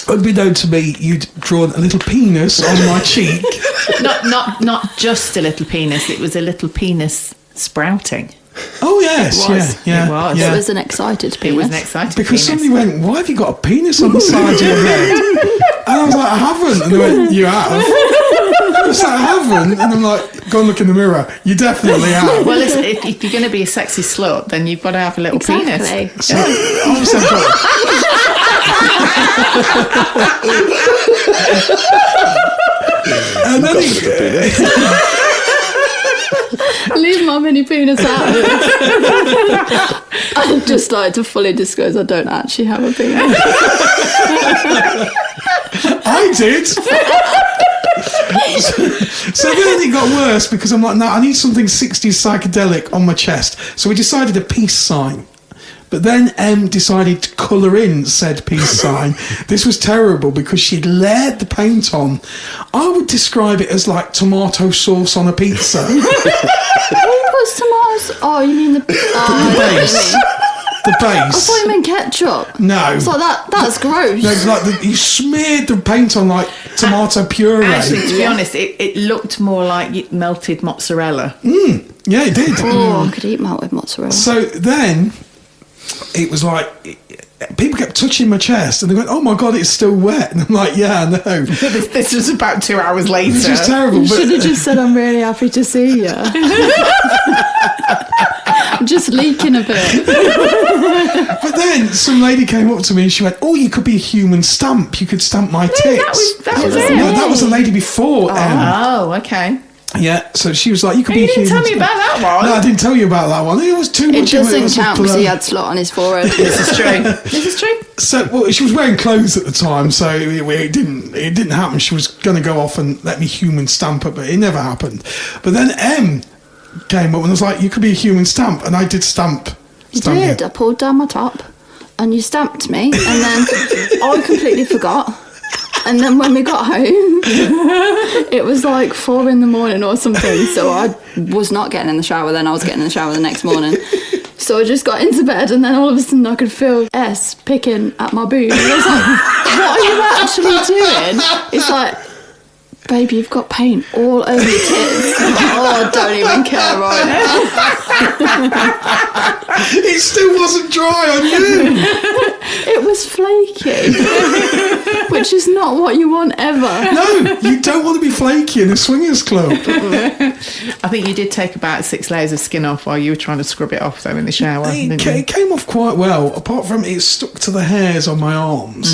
unbeknown to me, you'd drawn a little penis on my cheek. Not just a little penis, it was a little penis sprouting. Oh yes, It was. yeah. It was. yeah. It was an excited penis. It was an exciting Because penis. somebody went, "Why have you got a penis on the side of your head?" And I was like, "I haven't." And they went, "You have?" I was like, "I haven't." And I'm like, "Go and look in the mirror. You definitely have." Well, listen, if you're going to be a sexy slut, then you've got to have a little penis. Exactly. So obviously I've got and then Leave my mini penis out. I'd just like to fully disclose I don't actually have a penis. I did. So then it got worse because I'm like, no, I need something 60s psychedelic on my chest. So we decided a peace sign. But then Em decided to colour in said peace sign. This was terrible because she'd layered the paint on. I would describe it as like tomato sauce on a pizza. Who puts tomatoes? Oh, you mean the base. The I base. thought you meant ketchup. No. It's like that. That's gross. No, like you smeared the paint on like tomato puree. Actually, to be honest, it looked more like melted mozzarella. Yeah, it did. Oh, I could eat melted mozzarella. So then it was like people kept touching my chest and they went, "Oh my god, it's still wet." And I'm like, "Yeah, I know." This was about 2 hours later. This was terrible. You should have But just said, "I'm really happy to see you." I'm just leaking a bit. but then some lady came up to me and she went, "Oh, you could be a human stamp. You could stamp my tits." That was it. No, that was a lady before Em. Oh, okay. Yeah, so she was like, you could be You a didn't human tell me stamp. about that one. No, I didn't tell you about that one. It was too It much of doesn't was a count because he blur. had slot on his forehead. This is true. This is true. So, well, she was wearing clothes at the time, so it didn't happen. She was going to go off and let me human stamp her, but it never happened. But then M came up and was like, you could be a human stamp, and I did stamp. You did. I pulled down my top and you stamped me, and then I completely forgot. And then when we got home, it was like 4 a.m. or something. So I was not getting in the shower then. I was getting in the shower the next morning. So I just got into bed, and then all of a sudden I could feel S picking at my boob. And I was like, what are you actually doing? It's like, babe, you've got paint all over your tits. I'm like, oh, I don't even care right now. It still wasn't dry on you. It was flaky, which is not what you want ever. No, you don't want to be flaky in a swingers club. I think you did take about 6 layers of skin off while you were trying to scrub it off, though, in the shower. Didn't you? It came off quite well, apart from it stuck to the hairs on my arms.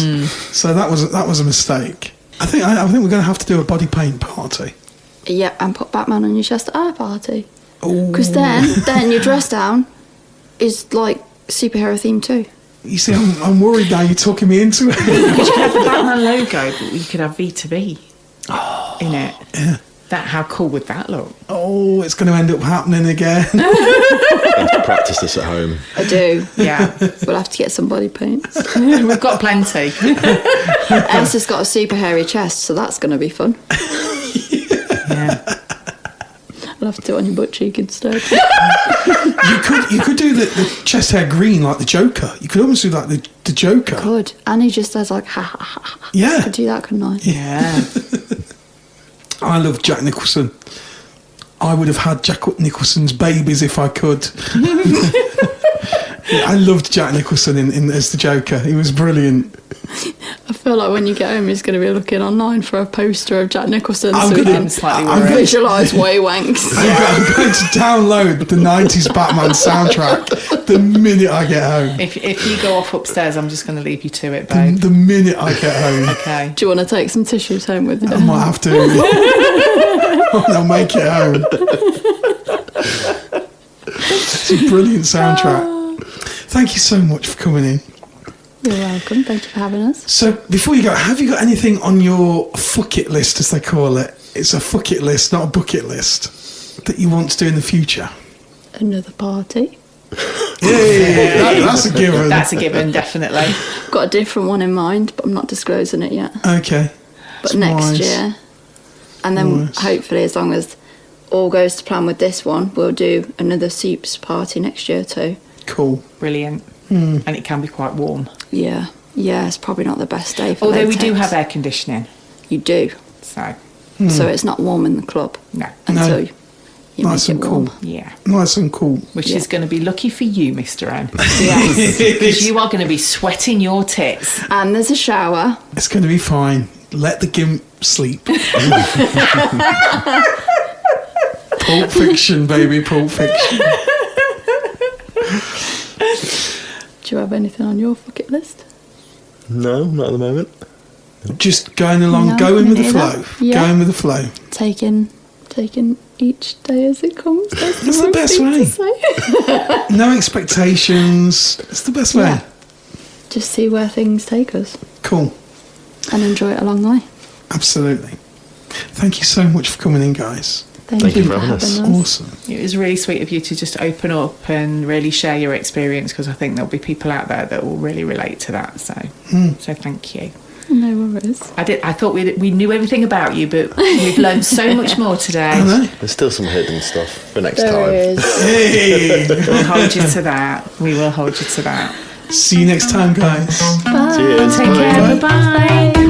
So that was a mistake. I think we're going to have to do a body paint party. Yeah, and put Batman on your chest at our party. Oh, Because then your dress down is like superhero theme too. you see, I'm worried now. You're talking me into it. You could have the Batman logo, but you could have V2V in it. Yeah. How cool would that look? Oh, it's going to end up happening again. You have to practice this at home. I do. Yeah. We'll have to get some body paints. We've got plenty. Elsa's got a super hairy chest, so that's going to be fun. Yeah. I'll have to do it on your butt cheek instead. You could do the chest hair green like the Joker. You could almost do like the Joker. Good. And he just says like, ha ha ha ha. I Yeah. could do that, couldn't I? Yeah. I love Jack Nicholson. I would have had Jack Nicholson's babies if I could. Yeah, I loved Jack Nicholson in as the Joker. He was brilliant. I feel like when you get home, he's going to be looking online for a poster of Jack Nicholson I'm so he gonna- can slightly I'm worried. gonna- visualise what he wanks. I'm going to download the 90s Batman soundtrack the minute I get home. If you go off upstairs, I'm just going to leave you to it, babe. The minute I get home. Okay. Do you want to take some tissues home with you? I might have to. I'll make it home. It's a brilliant soundtrack. Thank you so much for coming in. You're welcome. Thank you for having us. So, before you go, have you got anything on your fuck it list, as they call it? It's a fuck it list, not a bucket list, that you want to do in the future? Another party. That's a given. That's a given, definitely. Got a different one in mind, but I'm not disclosing it yet. Okay. But That's next wise. year. And then Wise. hopefully, as long as all goes to plan with this one, we'll do another Supes party next year too. Cool. Brilliant. And it can be quite warm. Yeah. Yeah, it's probably not the best day for Although we do latex. have air conditioning. You do. So, So it's not warm in the club no. until you Nice make and it warm. cool. Yeah. Nice and cool. Which Yeah. is going to be lucky for you, Mr. N. Yes. Because you are going to be sweating your tits. And there's a shower. It's going to be fine. Let the gimp sleep. Pulp Fiction, baby, Pulp Fiction. Do you have anything on your bucket list? No, not at the moment. Just going along, No, going with the neither. flow. Yeah. Going with the flow. Taking each day as it comes. That's the right best thing way. to say. No expectations. It's the best way. Yeah. Just see where things take us Cool. and enjoy it along the way. Absolutely. Thank you so much for coming in, guys. Thank you for having us. Awesome. It was really sweet of you to just open up and really share your experience, because I think there'll be people out there that will really relate to that. So thank you. No worries. I thought we knew everything about you, but we've learned so much more today. There's still some hidden stuff for next There time. is. Hey. We'll hold you to that. We will hold you to that. See you next time, guys. Bye. Cheers. Take Bye. care. Bye bye.